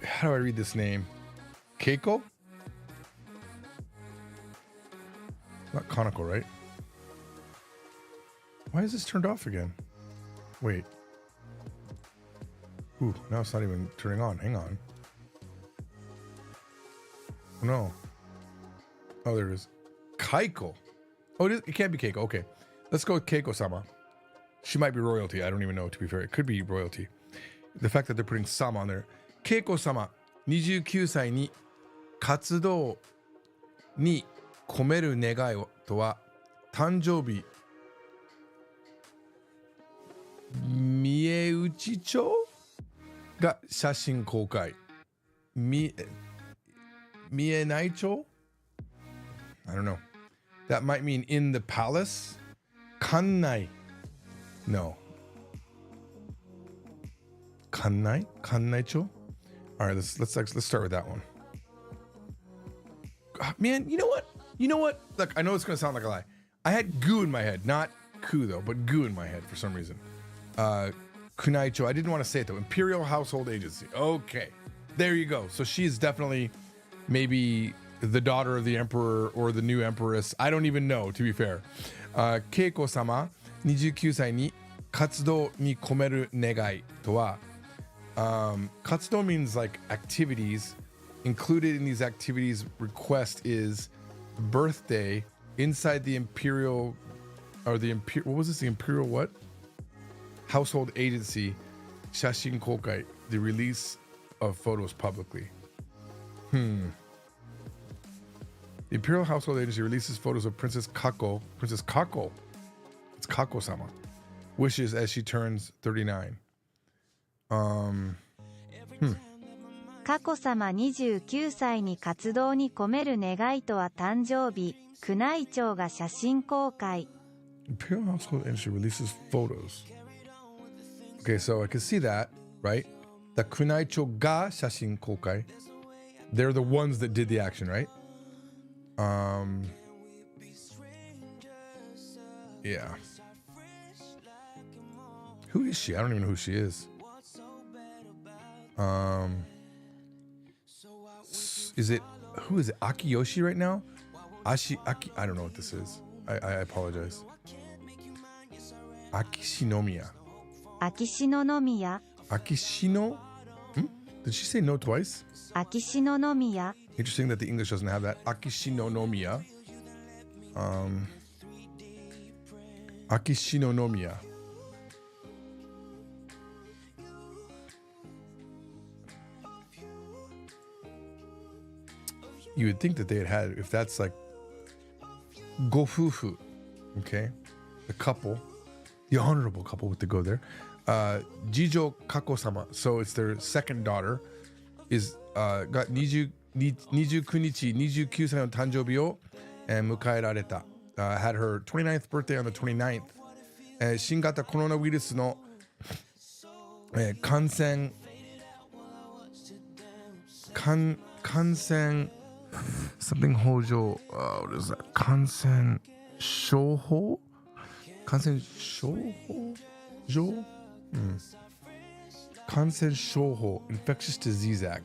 How do I read this name? Keiko? Not conical, right? Why is this turned off again? Wait. Ooh, now it's not even turning on. Hang on. Oh, no. Oh, there it is. Kaiko. Oh, it can't be Keiko. Okay. Let's go with Keiko-sama. She might be royalty. I don't even know, to be fair. It could be royalty. The fact that they're putting sama on there. Keiko-sama, 29歳に活動に込める願いとは、誕生日、三重内町が写真公開。三重内町? I don't know. That might mean in the palace. Kannai. No. Kannai? Kannai-cho? All right, let's start with that one. Man, you know what? Look, I know it's gonna sound like a lie. I had gu in my head, not ku though, but gu in my head for some reason. Kunaicho. I didn't want to say it though. Imperial Household Agency. Okay, there you go. So she is definitely maybe the daughter of the emperor or the new empress. I don't even know, to be fair. Keiko-sama, 29歳に活動に込める願いとは、活動 means like activities. Included in these activities request is birthday inside the imperial, or the imperial, what was this? The imperial what? Household agency, 写真公開, the release of photos publicly. The Imperial Household Agency releases photos of Princess Kako. Princess Kako. It's Kako-sama. Wishes as she turns 39. 佳子さま29歳に活動に込める願いとは誕生日、宮内庁が写真公開。Imperial Household Agency releases photos. Okay, so I can see that, right? The Kunaicho ga shashin kokai. They're the ones that did the action, right? Yeah. Who is she? I don't even know who she is. Is it, who is it? Akiyoshi right now? Aki, I don't know what this is. I apologize. Akishinomiya. Akishinonomiya. Akishino? Did she say no twice? Akishinonomiya. Interesting that the English doesn't have that. Akishinonomiya. Akishinonomiya. You would think that they had, if that's like gofufu, okay, the couple, the honorable couple with the go there, Jijo Kako-sama, so it's their second daughter, is got 29歳の誕生日を迎えられた。Had her 29th birthday on the 29th. 新型コロナウイルスの感染something 法上 what is that? 感染症法感染症法上感染症法 Infectious Disease Act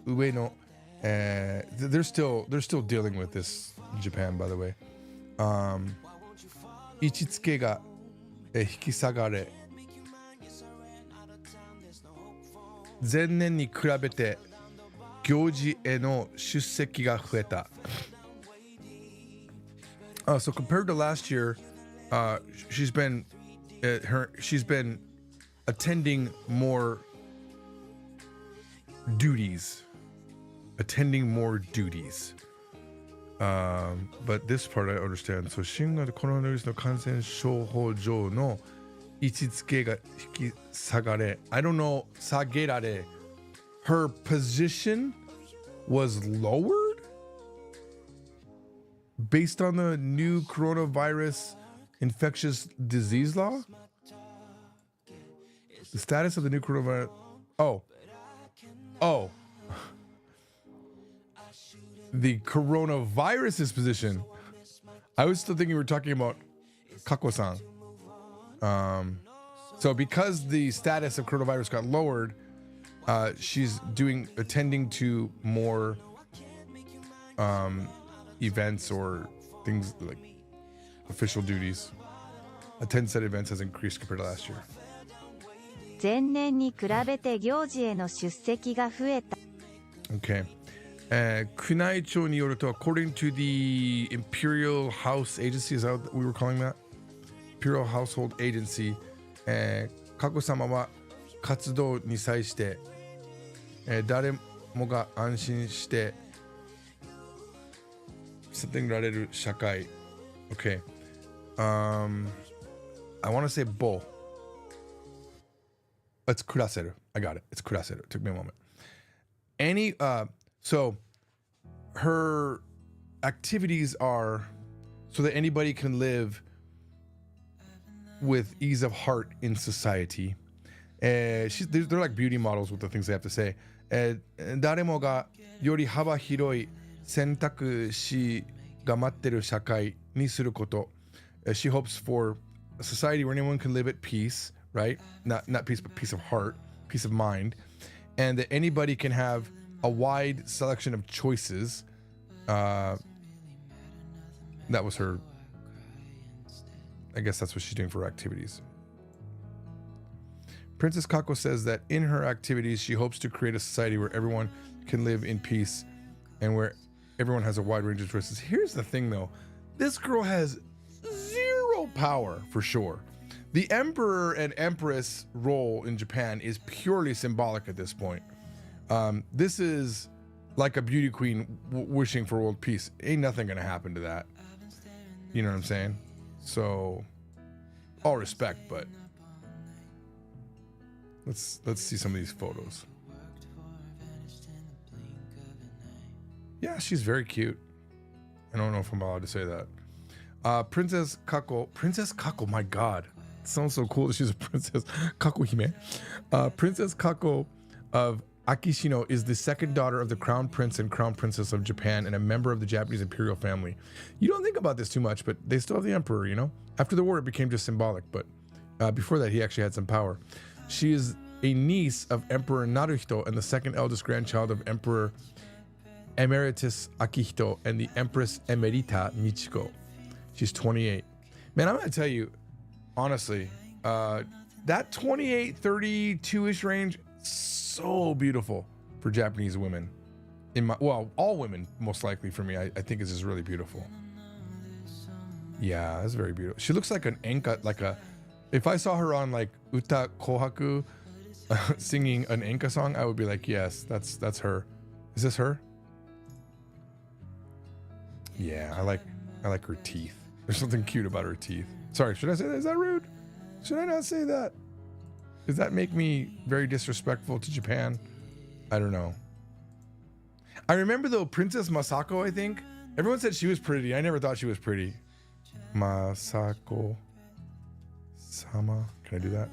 上のthey're still dealing with this in Japan, by the way. 位置づけが引き下がれ前年に比べて行事への出席が増えた。So compared to last year, she's been attending more duties. attending more duties. But this part I understand. So 新型コロナウイルスの感染症法上の位置づけが引き下がれ I don't know 下げられ her position was lowered based on the new coronavirus infectious disease law. The status of the new coronavirus. Oh. The coronavirus's position. I was still thinking we were talking about Kako-san. So because the status of coronavirus got lowered, she's attending to more events or things like official duties. Attend said events has increased compared to last year. 前年に比べて行事への出席が増えた。 Okay. 宮内庁によると according to the Imperial House Agency, is that what we were calling that? Imperial Household Agency. 佳子さまは活動に際して、誰もが安心して育てられる社会。Okay. I want to say ぼ。It's 暮らせる. I got it. It's 暮らせる. It took me a moment. So her activities are so that anybody can live with ease of heart in society. They're like beauty models with the things they have to say. 誰もがより幅広い選択肢が待ってる社会にすること。She hopes for a society where anyone can live at peace, right? Not peace, but peace of heart, peace of mind, and that anybody can have a wide selection of choices. That was her. I guess that's what she's doing for her activities. Princess Kako says that in her activities, she hopes to create a society where everyone can live in peace and where everyone has a wide range of choices. Here's the thing, though. This girl has zero power, for sure. The emperor and empress role in Japan is purely symbolic at this point. This is like a beauty queen wishing for world peace. Ain't nothing gonna happen to that. You know what I'm saying? So, all respect, but let's see some of these photos. Yeah, she's very cute. I don't know if I'm allowed to say that. Princess Kako, my God. It sounds so cool that she's a princess. Kako Hime. Princess Kako of Akishino is the second daughter of the Crown Prince and Crown Princess of Japan and a member of the Japanese imperial family. You don't think about this too much, but they still have the emperor, you know? After the war, it became just symbolic, but before that, he actually had some power. She is a niece of Emperor Naruhito and the second eldest grandchild of Emperor Emeritus Akihito and the Empress Emerita Michiko. She's 28. Man, I'm going to tell you, honestly, that 28, 32-ish range, so beautiful for Japanese women. All women, most likely for me, I think is just really beautiful. Yeah, that's very beautiful. She looks like an enka, if I saw her on like Uta Kohaku singing an enka song, I would be like, yes, that's her. Is this her? Yeah, I like her teeth. There's something cute about her teeth. Sorry, should I say that? Is that rude? Should I not say that? Does that make me very disrespectful to Japan? I don't know. I remember though, Princess Masako, I think. Everyone said she was pretty. I never thought she was pretty. Masako Sama. Can I do that?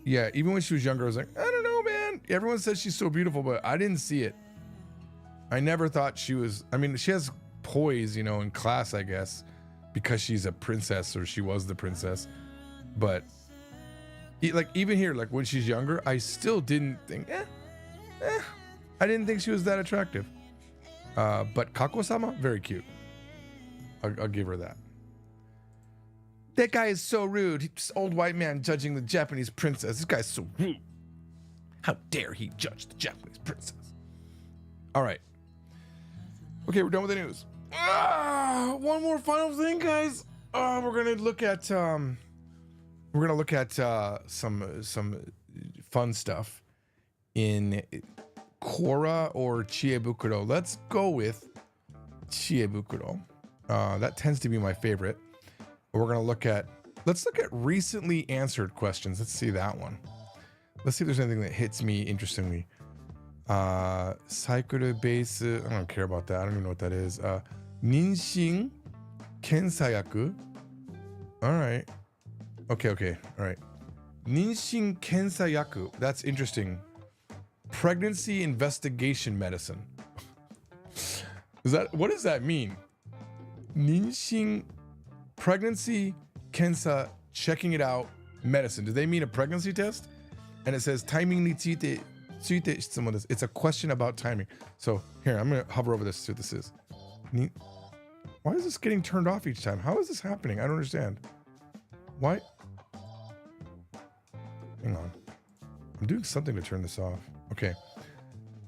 Yeah, even when she was younger, I was like, I don't know, man. Everyone says she's so beautiful, but I didn't see it. I never thought she was, I mean, she has poise, you know, in class, I guess, because she's a princess or she was the princess. But like even here, like when she's younger, I still didn't think, I didn't think she was that attractive. But Kako-sama, very cute. I'll give her that. That guy is so rude. This old white man judging the Japanese princess. This guy's so rude. How dare he judge the Japanese princess? All right. Okay, we're done with the news. One more final thing, guys. We're gonna look at some fun stuff in Kora or Chiebukuro. Let's go with Chiebukuro. That tends to be my favorite. We're gonna let's look at recently answered questions. Let's see that one. Let's see if there's anything that hits me interestingly. Cycle base. I don't care about that. I don't even know what that is. Ninshin Kensayaku. All right. Okay. All right. Ninshin Kensayaku. That's interesting. Pregnancy investigation medicine. What does that mean? Ninshin pregnancy kensa, checking it out, medicine. Do they mean a pregnancy test? And it says timing ni tsuite shitsumo desu. It's a question about timing. So here, I'm gonna hover over this to see what this is. Why is this getting turned off each time? How is this happening? I don't understand. Why? Hang on. I'm doing something to turn this off. Okay.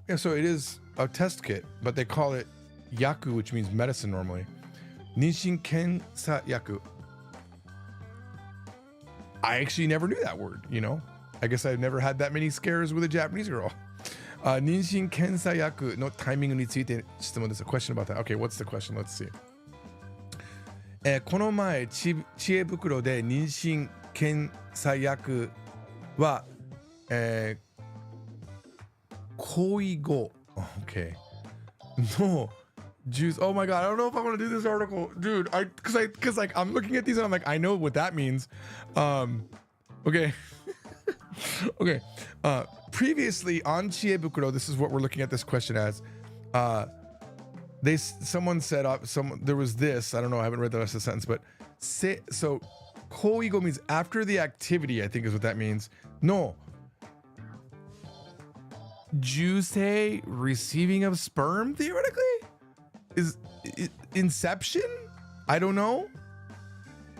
Yeah, so it is a test kit, but they call it yaku, which means medicine normally. Ninshin Kensa Yaku. I actually never knew that word, you know? I guess I've never had that many scares with a Japanese girl. Ninshin Kensa Yaku no timing ni tsuite shitsumo desu. A question about that. Okay, what's the question? Let's see. この前、知恵袋で妊娠検査薬は、行為後 okay no juice. Oh my god, I don't know if I want to do this article, dude. Cause like I'm looking at these and I'm like, I know what that means. Okay. Okay. Previously on Chiebukuro, this is what we're looking at this question as. Someone said there was this. I don't know. I haven't read the rest of the sentence, but so koigo means after the activity. I think is what that means. No. Jusei receiving of sperm theoretically is inception. I don't know.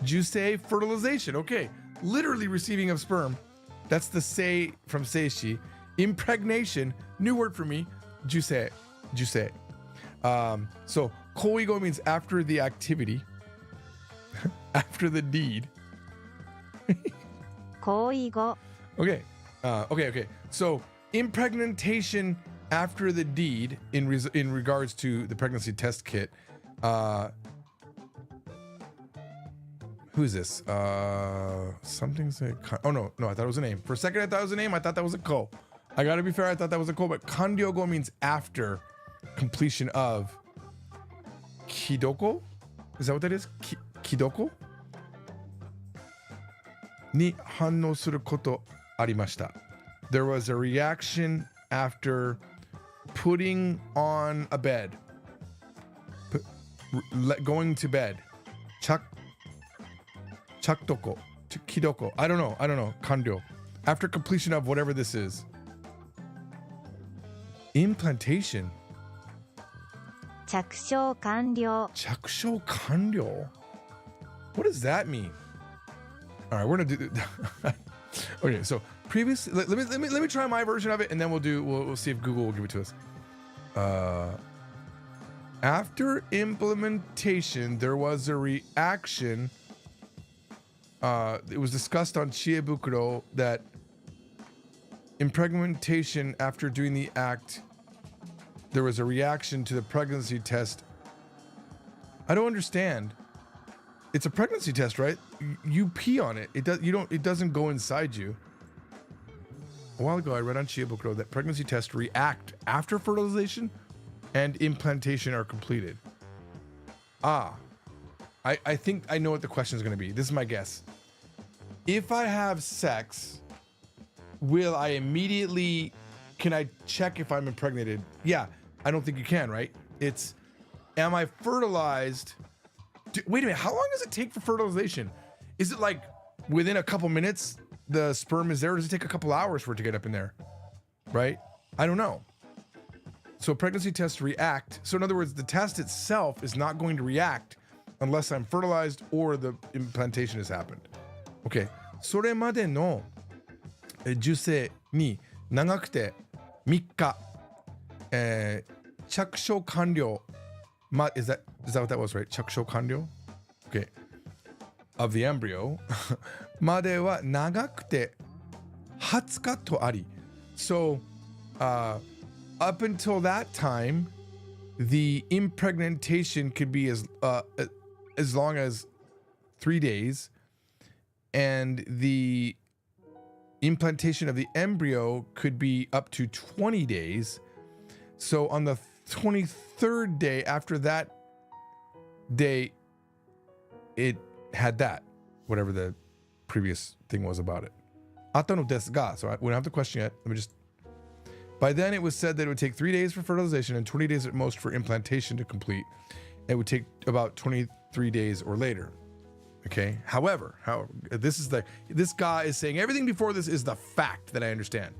Jusei fertilization. Okay, literally receiving of sperm. That's the sei from seishi. Impregnation. New word for me. Jusei. So koigo means after the activity, after the deed. Koigo. Okay. Okay. So impregnation after the deed in regards to the pregnancy test kit. Who's this? Something say. Oh no, I thought it was a name. For a second, I thought it was a name. I thought that was a ko. I gotta be fair. I thought that was a ko, but kandyogo means after completion of. Kidoko? Is that what that is? Kidoko? Ni hanno suru koto arimashita. There was a reaction after putting on a bed. Going to bed. Chakdoko. Kidoko. I don't know. Kandyo. After completion of whatever this is. Implantation. 着床完了。 Chakusho kanryo. What does that mean? All right, we're gonna do. Okay, so previously, let me try my version of it, and then we'll see if Google will give it to us. After implementation, there was a reaction. It was discussed on Chiebukuro that impregnation after doing the act. There was a reaction to the pregnancy test. I don't understand. It's a pregnancy test, right? You pee on it. It doesn't go inside you. A while ago, I read on Chiebukuro that pregnancy tests react after fertilization and implantation are completed. I think I know what the question is going to be. This is my guess. If I have sex, will I immediately... Can I check if I'm impregnated? Yeah. I don't think you can, right? It's, am I fertilized? Wait a minute, how long does it take for fertilization? Is it like within a couple minutes the sperm is there, or does it take a couple hours for it to get up in there? Right? I don't know. So pregnancy tests react. So in other words, the test itself is not going to react unless I'm fertilized or the implantation has happened. Okay. それまでの受精に長くて3日。着床完了 is that what that was, right? 着床完了 Okay. Of the embryo までは長くて20日とあり So up until that time, the impregnation could be as long as 3 days, and the implantation of the embryo could be up to 20 days. So on the 23rd day, after that day, it had that, whatever the previous thing was about it. あったのですが, so we don't have the question yet. Let me just. By then, it was said that it would take 3 days for fertilization and 20 days at most for implantation to complete. It would take about 23 days or later. Okay. However, this guy is saying everything before this is the fact that I understand.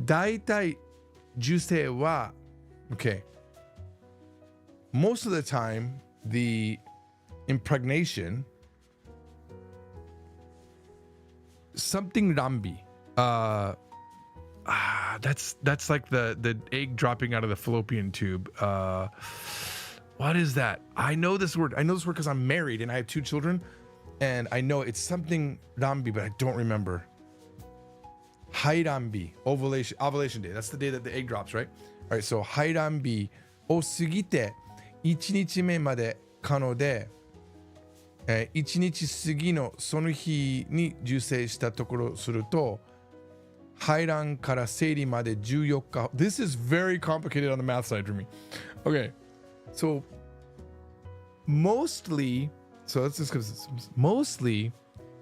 大体受精は, okay. Most of the time, the impregnation, something rambi. That's like the egg dropping out of the fallopian tube. What is that? I know this word. I know this word because I'm married and I have 2 children, and I know it's something rambi, but I don't remember. Hairambi, ovulation day. That's the day that the egg drops, right? All right. So hairambi o sugite 1日目まで可能で、1日過ぎのその日に受精したところすると。排卵から生理まで14日. This is very complicated on the math side for me. Okay, so mostly, mostly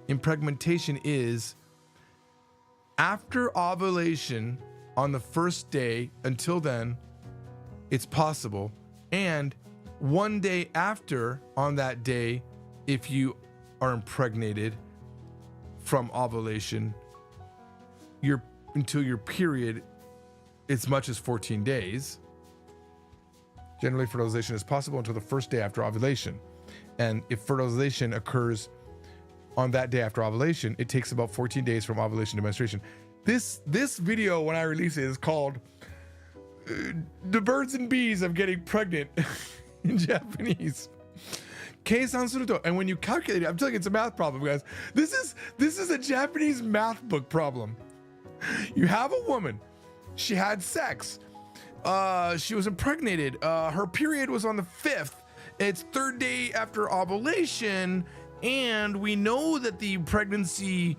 impregnation is after ovulation on the first day. Until then, it's possible, and 1 day after on that day, if you are impregnated from ovulation, until your period, as much as 14 days. Generally, fertilization is possible until the first day after ovulation. And if fertilization occurs on that day after ovulation, it takes about 14 days from ovulation to menstruation. This video, when I release it, is called The Birds and Bees of Getting Pregnant in Japanese. Keisan suruto. And when you calculate it, I'm telling you, it's a math problem, guys. This is a Japanese math book problem. You have a woman, she had sex, she was impregnated, her period was on the 5th, it's 3rd day after ovulation, and we know that the pregnancy,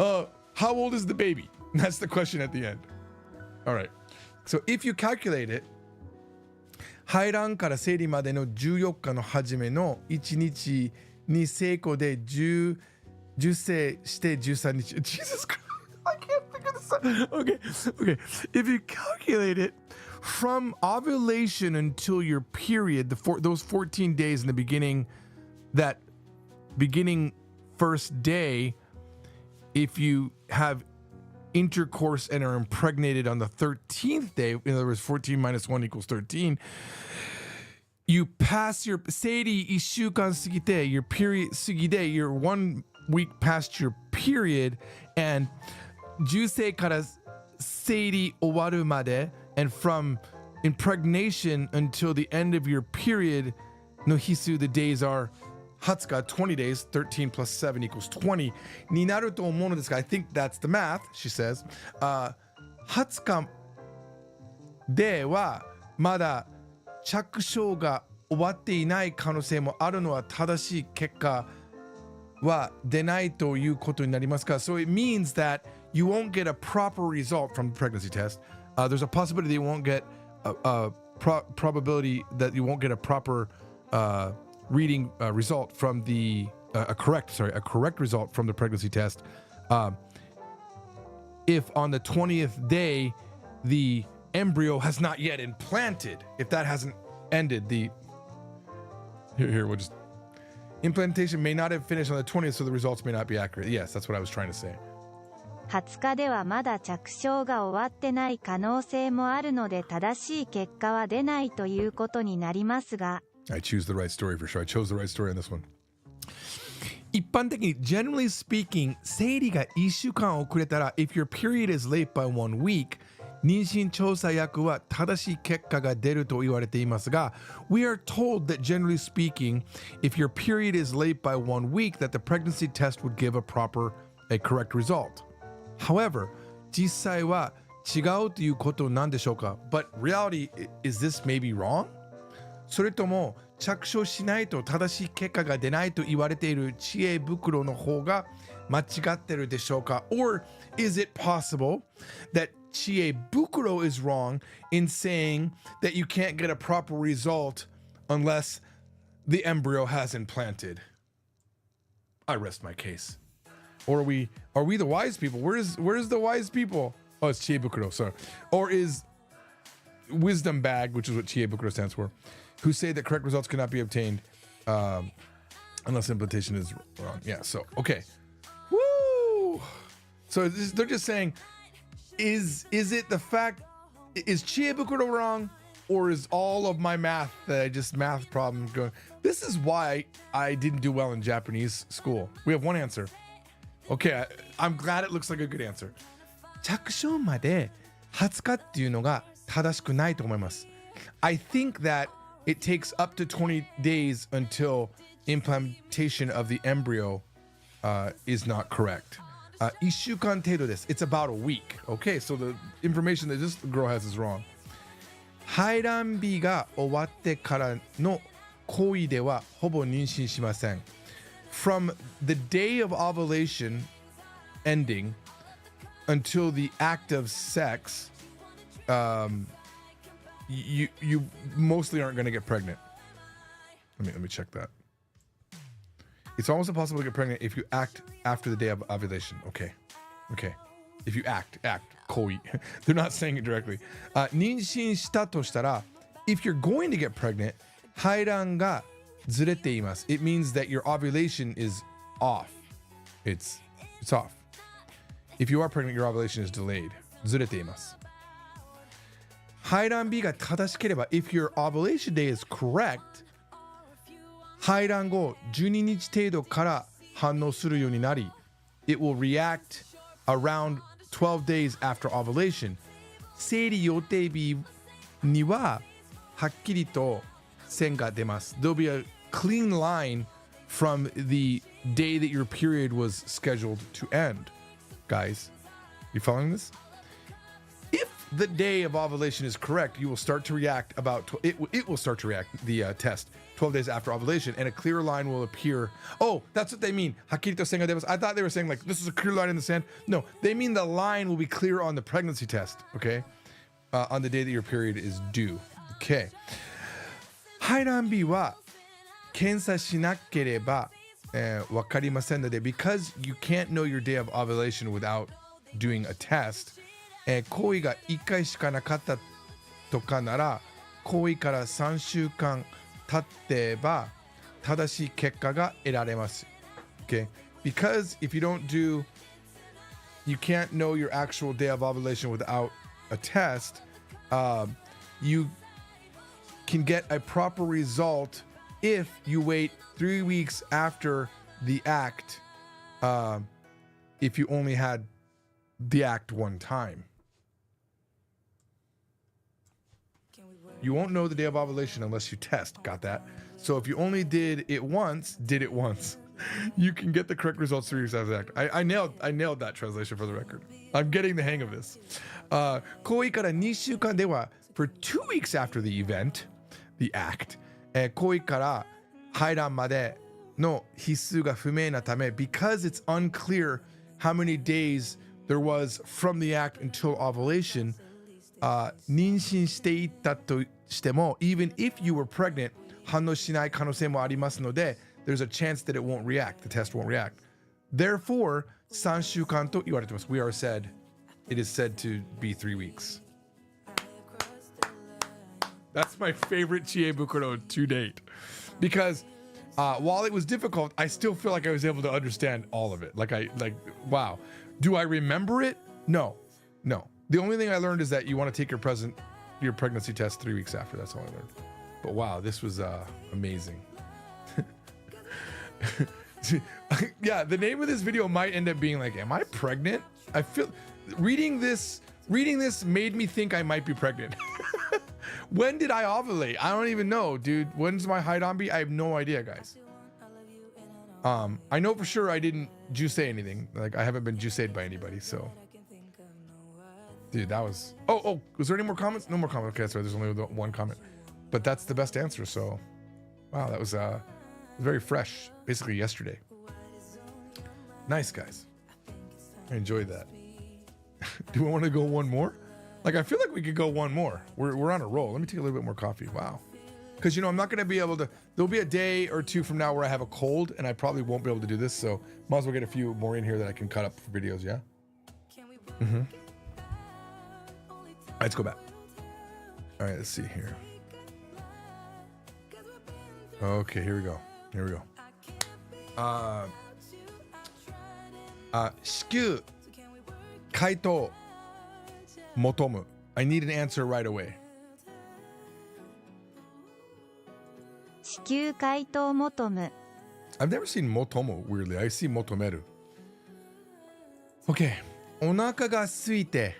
how old is the baby? That's the question at the end. All right, so if you calculate it, 排卵から生理までの14日の初めの1日に成功で10say stay 13 日. Jesus Christ, I can't figure this out. Okay. If you calculate it from ovulation until your period, those 14 days in the beginning, that beginning first day, if you have intercourse and are impregnated on the 13th day, in other words, 14 minus 1 equals 13, you pass your seiri 1週間過ぎて, your period 過ぎで, you're 1 week past your period, and 受精から生理終わるまで, and from impregnation until the end of your period, no hisu, the days are 20 日, 20 days, 13 plus 7 equals 20. になると思うのですが, I think that's the math, she says. 20日ではまだ着床が終わっていない可能性もあるのは正しい結果は出ないということになりますか? So it means that you won't get a proper result from the pregnancy test. There's a possibility that you won't get a probability that you won't get a proper reading result from the a correct result from the pregnancy test. If on the 20th day the embryo has not yet implanted, if that hasn't ended, the we'll just implantation may not have finished on the 20th, so the results may not be accurate. Yes, that's what I was trying to say. 20日ではまだ着床が終わってない可能性もあるので正しい結果は出ないということになりますが I choose the right story for sure. I chose the right story on this one. 一般的に generally speaking, 生理が1週間遅れたら if your period is late by 1 week, 妊娠調査薬は正しい結果が出ると言われていますが we are told that generally speaking, if your period is late by 1 week, that the pregnancy test would give a correct result. However, 実際は違うということなんでしょうか But reality, is this maybe wrong? それとも着床しないと正しい結果が出ないと言われている知恵袋の方が間違ってるでしょうか Or is it possible that 知恵袋 is wrong in saying that you can't get a proper result unless the embryo has implanted? I rest my case. Or are we the wise people? Where's the wise people? Oh, it's Chiebukuro, sorry. Or is Wisdom Bag, which is what Chiebukuro stands for, who say that correct results cannot be obtained unless implementation is wrong. Yeah, so, okay. Woo! So they're just saying, is it the fact, is Chiebukuro wrong? Or is all of my math problems going? This is why I didn't do well in Japanese school. We have one answer. Okay, I'm glad it looks like a good answer. 着床まで20日っていうのが正しくないと思います。I think that it takes up to 20 days until implantation of the embryo is not correct. 1週間程度です。It's about a week. Okay, so the information that this girl has is wrong. 排卵日が終わってからの行為ではほぼ妊娠しません。From the day of ovulation ending until the act of sex, you mostly aren't going to get pregnant. Let me check that. It's almost impossible to get pregnant if you act after the day of ovulation. Okay. If you act, 行為. They're not saying it directly. 妊娠したとしたら if you're going to get pregnant, 排卵がずれています。It means that your ovulation is off. It's off. If you are pregnant, your ovulation is delayed. ずれています。排卵日が正しければ if your ovulation day is correct, 排卵後12日程度から反応するようになり it will react around 12 days after ovulation. 生理予定日にははっきりと線が出ます。There'll be a clean line from the day that your period was scheduled to end. Guys, you following this? If the day of ovulation is correct, you will start to react it will start to react the test 12 days after ovulation, and a clear line will appear. Oh, that's what they mean. Hakirito senga demas. I thought they were saying like this is a clear line in the sand. No, they mean the line will be clear on the pregnancy test. Okay, on the day that your period is due. Okay. 排卵日は検査しなければわかりませんので because you can't know your day of ovulation without doing a test. 行為が1回しかなかったとかなら行為から3週間経ってば正しい結果が得られます。Okay? Because if you can't know your actual day of ovulation without a test, you can get a proper result if you wait 3 weeks after the act, if you only had the act one time. You won't know the day of ovulation unless you test. Got that? So if you only did it once, you can get the correct results 3 weeks after the act. I nailed that translation for the record. I'm getting the hang of this. 行為から2週間では for 2 weeks after the event, the act, 行為から排卵までの日数が不明なため because it's unclear how many days there was from the act until ovulation, 妊娠していたとしても even if you were pregnant 反応しない可能性もありますので there's a chance that it won't react, the test won't react. Therefore, 3週間と言われています。It is said to be 3 weeks. That's my favorite Chiebukuro to date. Because while it was difficult, I still feel like I was able to understand all of it. Wow. Do I remember it? No. The only thing I learned is that you want to take your pregnancy test 3 weeks after. That's all I learned. But wow, this was amazing. Yeah, the name of this video might end up being like, am I pregnant? I feel reading this made me think I might be pregnant. When did I ovulate? I don't even know, dude. When's my Haidanbi? I have no idea, guys. I know for sure I didn't juice anything. Like I haven't been juiced by anybody, so Dude, that was... Oh, was there any more comments? No more comments. Okay, that's right. There's only one comment. But that's the best answer, so... Wow, that was very fresh. Basically yesterday. Nice, guys. I enjoyed that. Do we want to go one more? Like, I feel like we could go one more. We're on a roll. Let me take a little bit more coffee. Wow. Because, I'm not going to be able to... There'll be a day or two from now where I have a cold, and I probably won't be able to do this, so might as well get a few more in here that I can cut up for videos, yeah? Mm-hmm. All right, let's go back. All right, let's see here. Okay, here we go. Skew Kaito Motomu. I need an answer right away. 至急回答求む I've never seen motomo, weirdly. I see motomeru. Okay. お腹が空いて、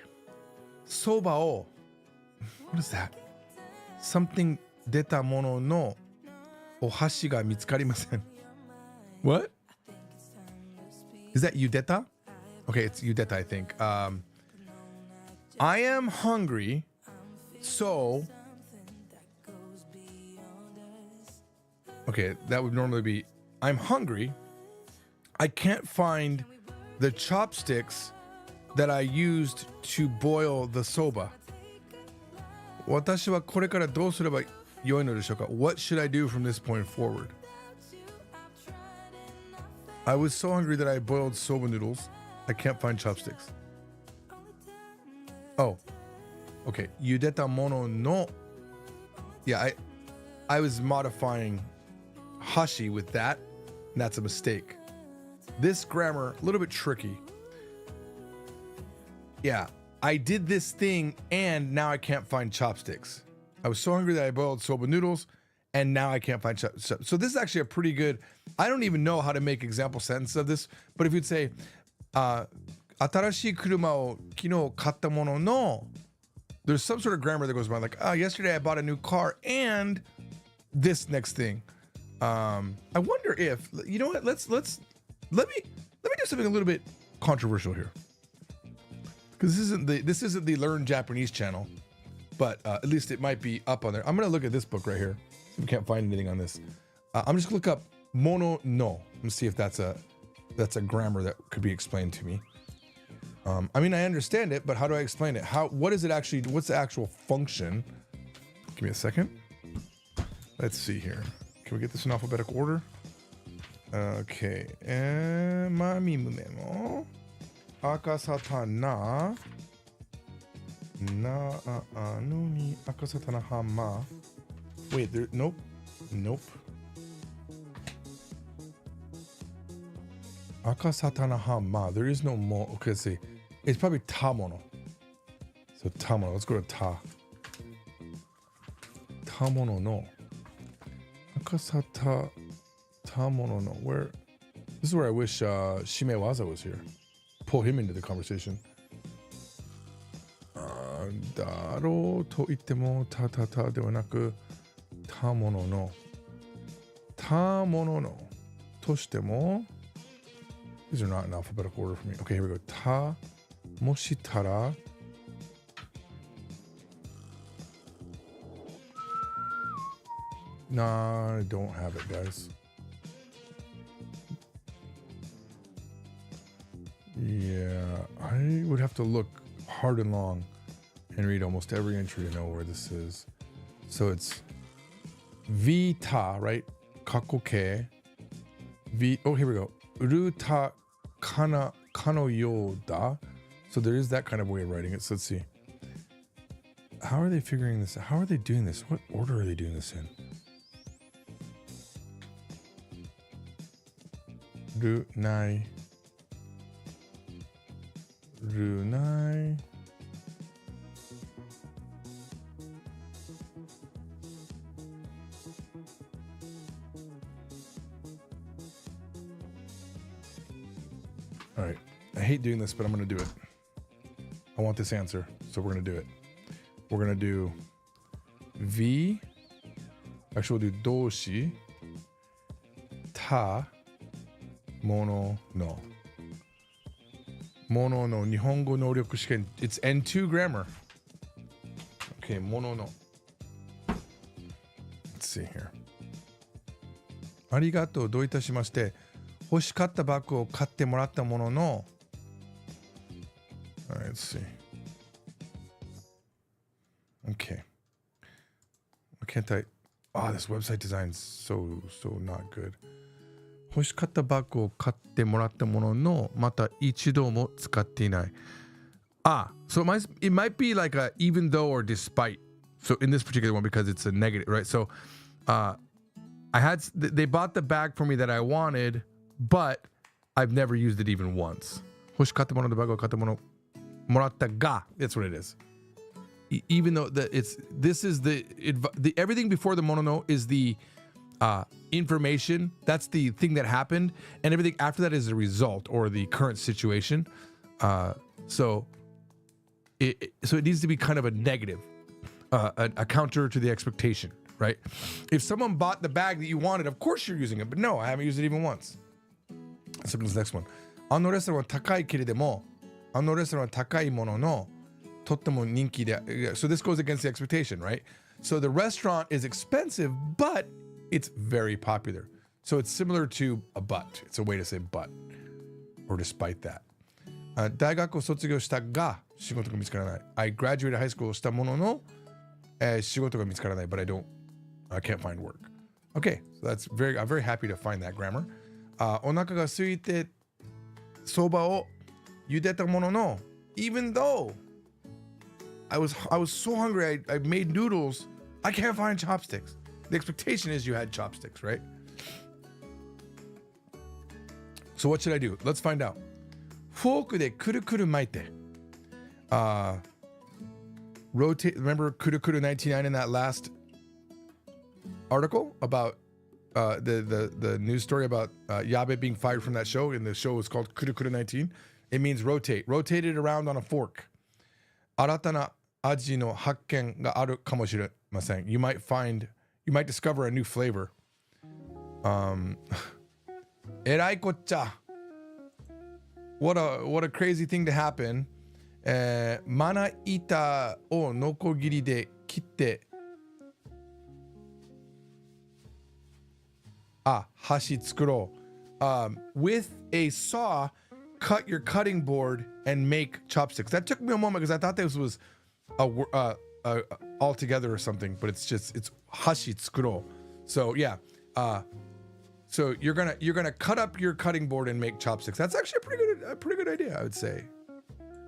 そばを What is that? Something 出たもののお箸が見つかりません。What? Is that yudeta? Okay, it's yudeta, I think. I am hungry, so... Okay, that would normally be, I'm hungry. I can't find the chopsticks that I used to boil the soba. 私はこれからどうすれば良いのでしょうか? What should I do from this point forward? I was so hungry that I boiled soba noodles. I can't find chopsticks. Oh, okay. Yudeta mono no. Yeah, I was modifying hashi with that, and that's a mistake. This grammar, a little bit tricky. Yeah, I did this thing, and now I can't find chopsticks. I was so hungry that I boiled soba noodles, and now I can't find chopsticks. So this is actually a pretty good... I don't even know how to make example sentences of this, but if you'd say, 新しい車を昨日買ったものの, there's some sort of grammar that goes by, like, yesterday I bought a new car, and this next thing. I wonder if, you know what, let me do something a little bit controversial here, because this isn't the Learn Japanese channel, but at least it might be up on there. I'm gonna look at this book right here. We can't find anything on this. I'm just gonna look up mono no and see if that's a grammar that could be explained to me. I mean, I understand it, but how do I explain it? What is it actually? What's the actual function? Give me a second. Let's see here. Can we get this in alphabetical order? Okay. Mami mune mo akasata na no ni akasata na hama. Wait, nope. Akasata na hama. There is no mo. Okay, let's see. It's probably tamono. So tamono. Let's go to ta. Tamono no. Akasata tamono no. Where? This is where I wish Shimewaza was here. Pull him into the conversation. Daro to ittemo ta de wa naku tamono no. Tamono no. Toshitemo. These are not in alphabetical order for me. Okay, here we go. Ta moshitara. Nah, I don't have it, guys. Yeah, I would have to look hard and long and read almost every entry to know where this is. So it's Vita, right? Kakoke. Oh, here we go. Uruta kano yoda. So there is that kind of way of writing it. So let's see. How are they figuring this out? How are they doing this? What order are they doing this in? Runai. All right. I hate doing this, but I'm going to do it. I want this answer, so we're going to do it. We're going to do V. Actually, we'll do doshi. Ta. Mono no. Mono no Nihongo Noryoku Shiken. It's N2 grammar. Okay, mono no. Let's see here. ありがとう、どういたしまして。欲しかったバッグを買ってもらったものの。Alright, let's see. Okay. Why can't I? Oh, this website design is so not good. 欲しかったバッグを買ってもらったものの、また一度も使っていない。So it might be like a even though or despite. So in this particular one, because it's a negative, right? So they bought the bag for me that I wanted, but I've never used it even once. 欲しかったもののバッグを買ったものもらったが that's what it is. Even though this is the everything before the mono is the information, that's the thing that happened, and everything after that is a result or the current situation. So it needs to be kind of a negative, a counter to the expectation, right? If someone bought the bag that you wanted, of course you're using it, but no, I haven't used it even once. Let's look at this next one. あのレストランは高いけれども、あのレストランは高いものの、とっても人気で、so this goes against the expectation, right? So the restaurant is expensive, but it's very popular. So it's similar to a but. It's a way to say but, or despite that. 大学を卒業したが仕事が見つからない。I graduated high school したものの、仕事が見つからない。But I can't find work. Okay, so I'm very happy to find that grammar. お腹が空いてそばを茹でたものの even though I was so hungry I made noodles, I can't find chopsticks. The expectation is you had chopsticks, right? So what should I do? Let's find out. フォークでくるくる巻いて。Rotate. Remember Kuru 99 in that last article about the news story about Yabe being fired from that show, and the show was called Kuru 19. It means rotate. Rotate it around on a fork. 新たな味の発見があるかもしれません。You might discover a new flavor. えらいこっちゃ。What a crazy thing to happen. まな板をノコギリで切って、箸作ろう。With a saw, cut your cutting board and make chopsticks. That took me a moment because I thought this was all together or something, but it's hashi tsukuro. So yeah, so you're gonna cut up your cutting board and make chopsticks. That's actually a pretty good idea, I would say.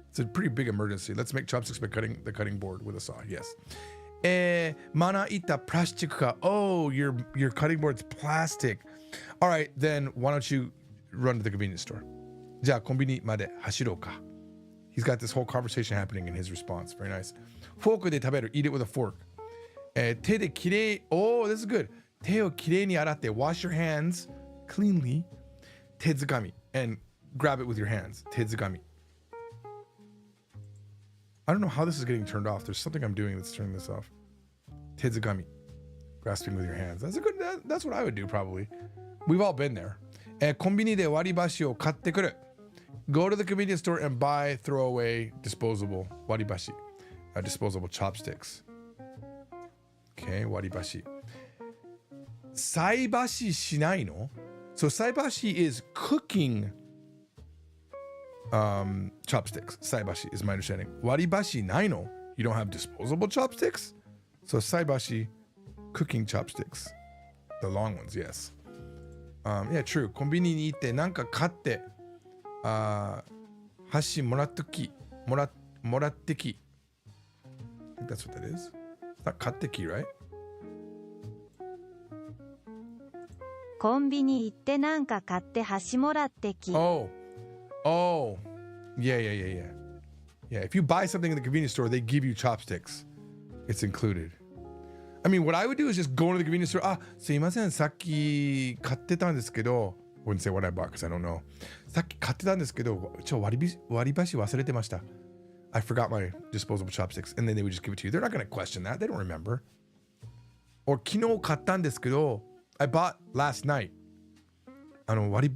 It's a pretty big emergency. Let's make chopsticks by cutting the cutting board with a saw. Yes. Mana ita plastic ka. Oh, your cutting board's plastic. All right, then why don't you run to the convenience store? じゃあコンビニまで走ろうか。He's got this whole conversation happening in his response. Very nice. フォークで食べる。Eat it with a fork. 手できれい。Oh, this is good. 手をきれいに洗って。Wash your hands cleanly. 手づかみ。And grab it with your hands. 手づかみ。I don't know how this is getting turned off. There's something I'm doing that's turning this off. 手づかみ. Grasping with your hands. That's what I would do probably. We've all been there. コンビニで割り箸を買ってくる。Go to the convenience store and buy throwaway disposable waribashi, disposable chopsticks. Okay, waribashi. Saibashi shinai no? So saibashi is cooking chopsticks. Saibashi is my understanding. Waribashi nai no? You don't have disposable chopsticks? So saibashi, cooking chopsticks. The long ones, yes. Yeah, true. コンビニに行ってなんか買って。箸もらってき。I think that's what that is. It's not 買ってき, right? コンビニ行ってなんか買って箸もらってき。Oh. Yeah. Yeah, if you buy something in the convenience store, they give you chopsticks. It's included. I mean, what I would do is just go into the convenience store. すいません、さっき買ってたんですけど。Wouldn't say what I bought because I don't know. さっき買ってたんですけど、割り箸忘れてました。I forgot my disposable chopsticks. And then they would just give it to you. They're not going to question that. They don't remember. Or 昨日買ったんですけど、I bought last night. 今日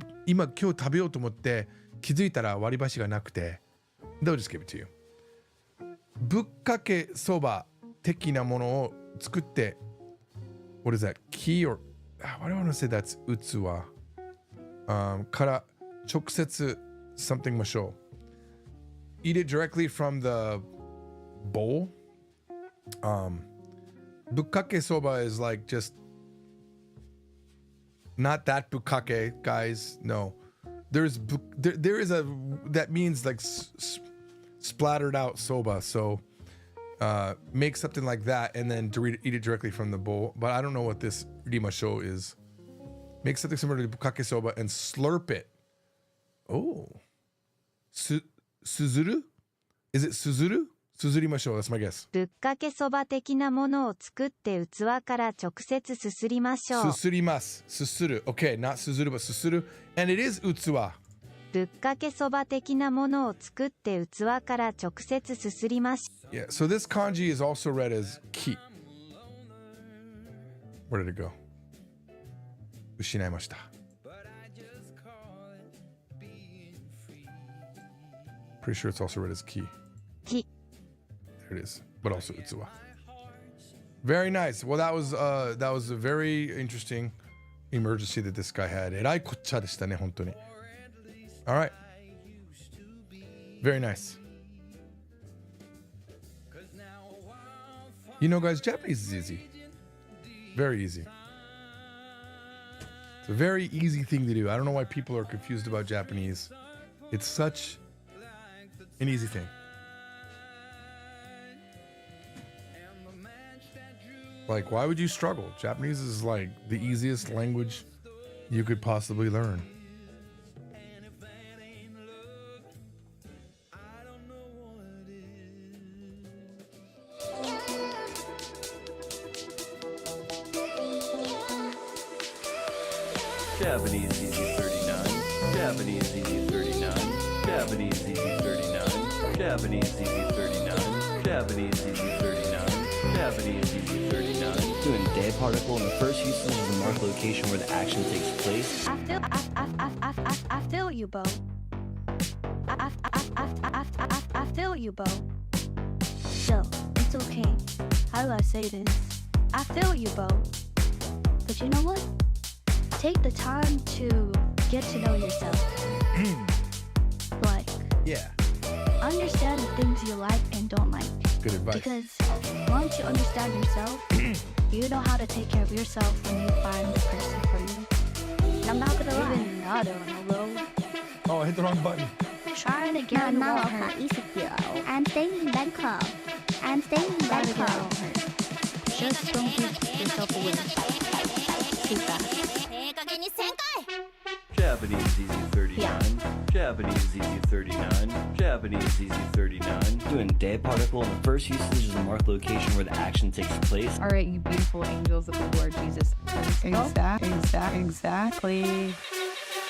食べようと思って、気づいたら割り箸がなくて they'll just give it to you ぶっかけそば的なものを作って what is that? key or why do I want to say that's 器、から直接 something ましょう eat it directly from the bowl ぶっかけそば is like just not that bukkake, guys. No, there is a that means like splattered out soba. So make something like that and then eat it directly from the bowl. But I don't know what this rimasho is. Make something similar to bukkake soba and slurp it. Oh, suzuru? Is it suzuru? Suzurimashou. That's my guess. ぶっかけそば的なものを作って器から直接すすりましょう。Susurimasu. Susuru. Okay, not suzuru, but susuru. And it is utsuwa. ぶっかけそば的なものを作って器から直接すすりましょう。 Yeah, so this kanji is also read as ki. Where did it go? Ushinaimashita. Pretty sure it's also read as ki. き There it is, but also utsuwa. Very nice. Well, that was a very interesting emergency that this guy had. Erai kocha deshita ne, hontoni. All right. Very nice. You know, guys, Japanese is easy. Very easy. It's a very easy thing to do. I don't know why people are confused about Japanese. It's such an easy thing. Like, why would you struggle? Japanese is like the easiest language you could possibly learn. Japanese Easy 39. Japanese Easy 39. Japanese Easy 39. Japanese Easy 39. Japanese Easy 39. Japanese Easy 39. Doing day particle in the first usage is the mark location where the action takes place. I feel you, Bo. I feel you, Bo. Still, it's okay. How do I say this? I feel you, Bo. But you know what? Take the time to get to know yourself. Like, Yeah. understand the things you like and don't like. Good advice. Because once you understand yourself, you know how to take care of yourself when you find the person for you. And I'm not gonna lie, even Nado and Alo Oh, I hit the wrong button. trying to get now along her her. Isukiro. I'm staying in Bangkok. I'm staying in Trying to get Bangkok. along her. Just don't give yourself away too fast. Japanese Easy 39. Japanese Easy 39. Japanese Easy 39. Doing day particle in the first usage is the mark location where the action takes place. All right, you beautiful angels of the Lord Jesus. Exactly.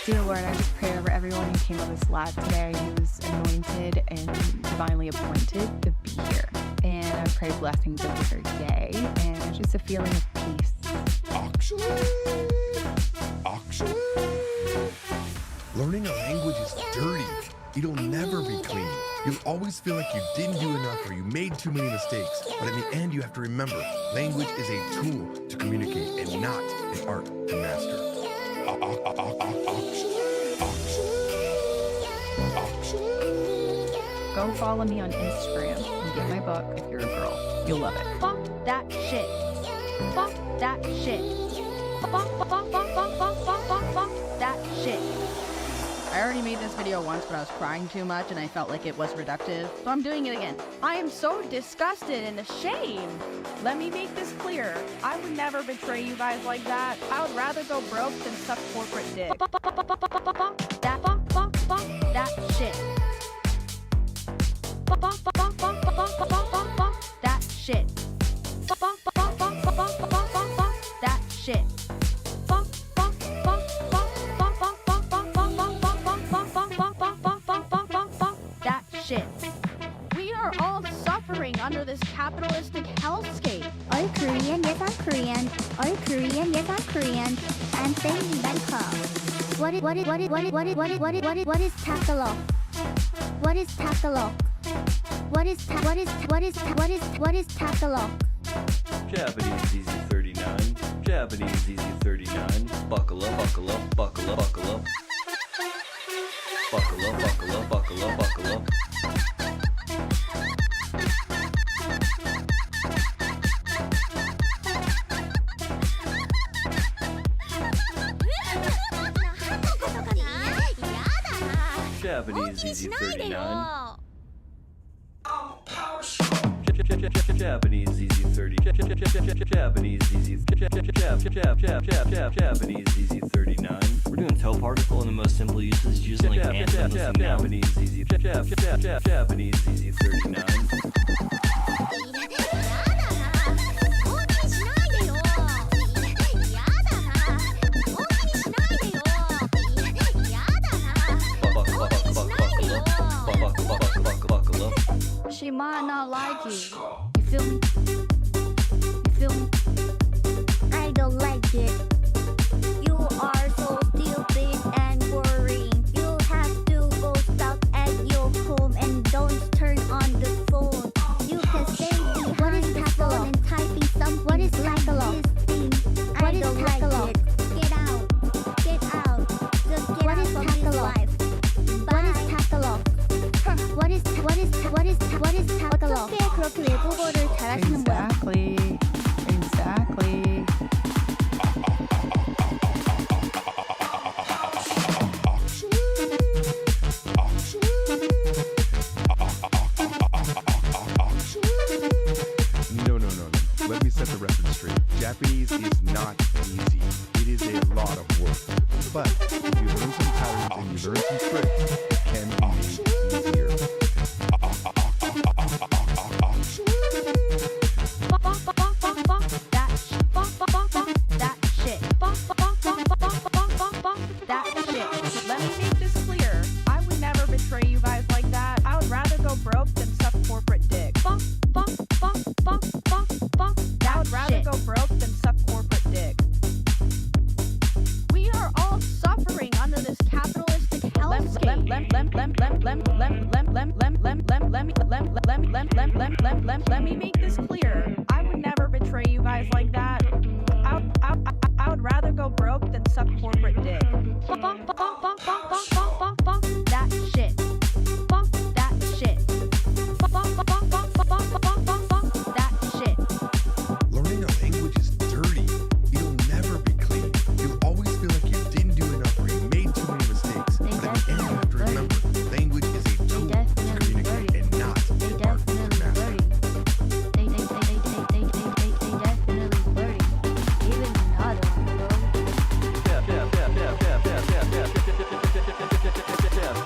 Dear Lord, I just pray over everyone who came to this live today who was anointed and divinely appointed to be here. And I pray blessings over their day and just a feeling of peace. Actually, learning a language is dirty. It'll never be clean. You'll always feel like you didn't do enough or you made too many mistakes. But in the end, you have to remember, language is a tool to communicate and not an art to master. Go follow me on Instagram and get my book if you're a girl. You'll love it. Fuck that shit. Fuck that shit. Fuck that shit. I already made this video once, but I was crying too much and I felt like it was reductive. So I'm doing it again. I am so disgusted and ashamed. Let me make this clear. I would never betray you guys like that. I would rather go broke than suck corporate dick. Fuck that shit. Fuck that shit. Fuck that shit. That shit. We are all suffering under this capitalistic hellscape. Are you Korean? Yes, I'm Korean. Are you Korean? Yes, I'm Korean. I'm staying in Bangkok. What is Tagalog? What is Tagalog? What is Tagalog? Japanese Easy 39. Japanese Easy 39. Buckle up, buckle up, buckle up, buckle up. Buckle up, buckle up, buckle up, buckle up. Japanese Easy 39. Japanese Easy 30. Japanese Easy. Japanese Easy 39. We're doing toe particle in the most simple uses using like and and noun. Japanese Easy. Japanese Easy 39. She might not like you. You feel me? You feel me? I don't like it. You are so stupid and boring. You have to go stuck at your home and don't turn on the phone. You can stay behind the phone and typing something. What is Tagalog? I don't like it. Get out. Get out. Just get out from this life. What is Tagalog? What is Tagalog? 어떻게 그렇게 외국어를 잘하시는 거야? Exactly. No. Let me set the record straight. Japanese is not easy. It is a lot of work. But if you learn some patterns and you learn some tricks, it can be made easier. That shit. Let me make this clear. I would never betray you guys like that. I would rather go broke than suck corporate dick. I would rather go broke than suck corporate dick. We are all suffering under this capitalistic hellscape. Let me make this clear. I would never betray you guys like that. I would rather go broke than suck corporate dick. That shit. That shit. That shit. Learning a language is dirty. It'll never be clean. You'll always feel like you didn't do enough or you made too many mistakes. But at the end, you have to remember, language is a tool to communicate and not a part of your master.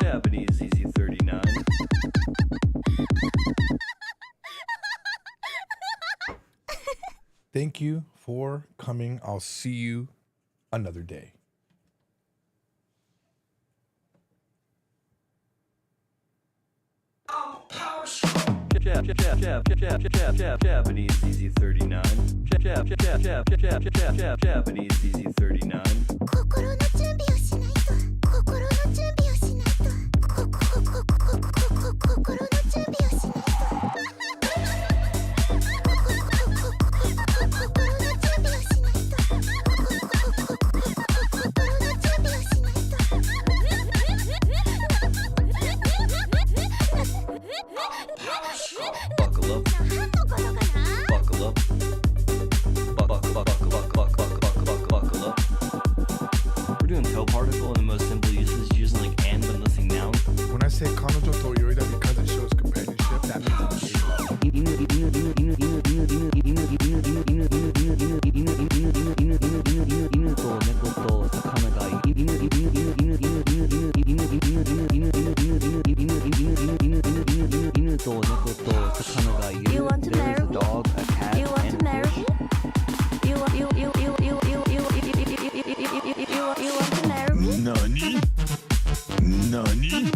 Japanese Easy 39. Thank you for coming. I'll see you another day. Japanese Easy 39. Japanese Easy 39. 心の準備をしないと。心の準備をしないと。心の準備をしないと。Buckle up. Buckle up. Buckle up. We're doing toe particle in the most simple uses using like and but nothing noun. When I say kanojo to yoida because it shows companionship, that means it's You want to marry me? Dog, a cat, You want and to marry me? You want to marry me? Nani?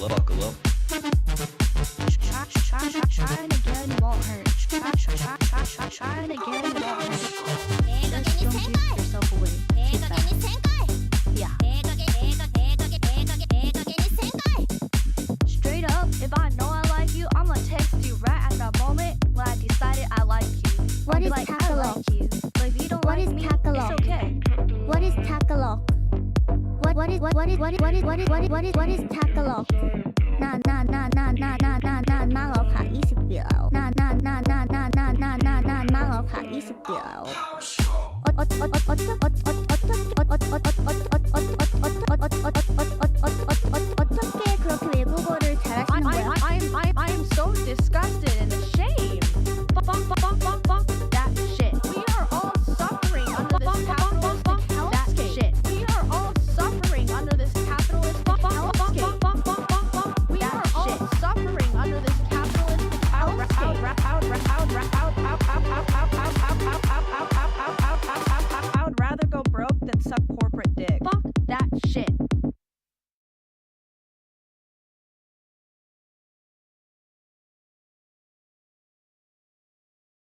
Buckle up. Trying again won't hurt. Trying again won't hurt. Just don't give yourself away. Take that. Yeah. Straight up, if I know I like you, I'ma text you right at that moment when I decided I like you. What I'll be is like, I Tagalog? like you. But if you don't What like is me, Tagalog? it's okay. What is Tagalog? What is Tagalog? นั่งรอค่ะ20เดียวนั่งรอค่ะ20เดียว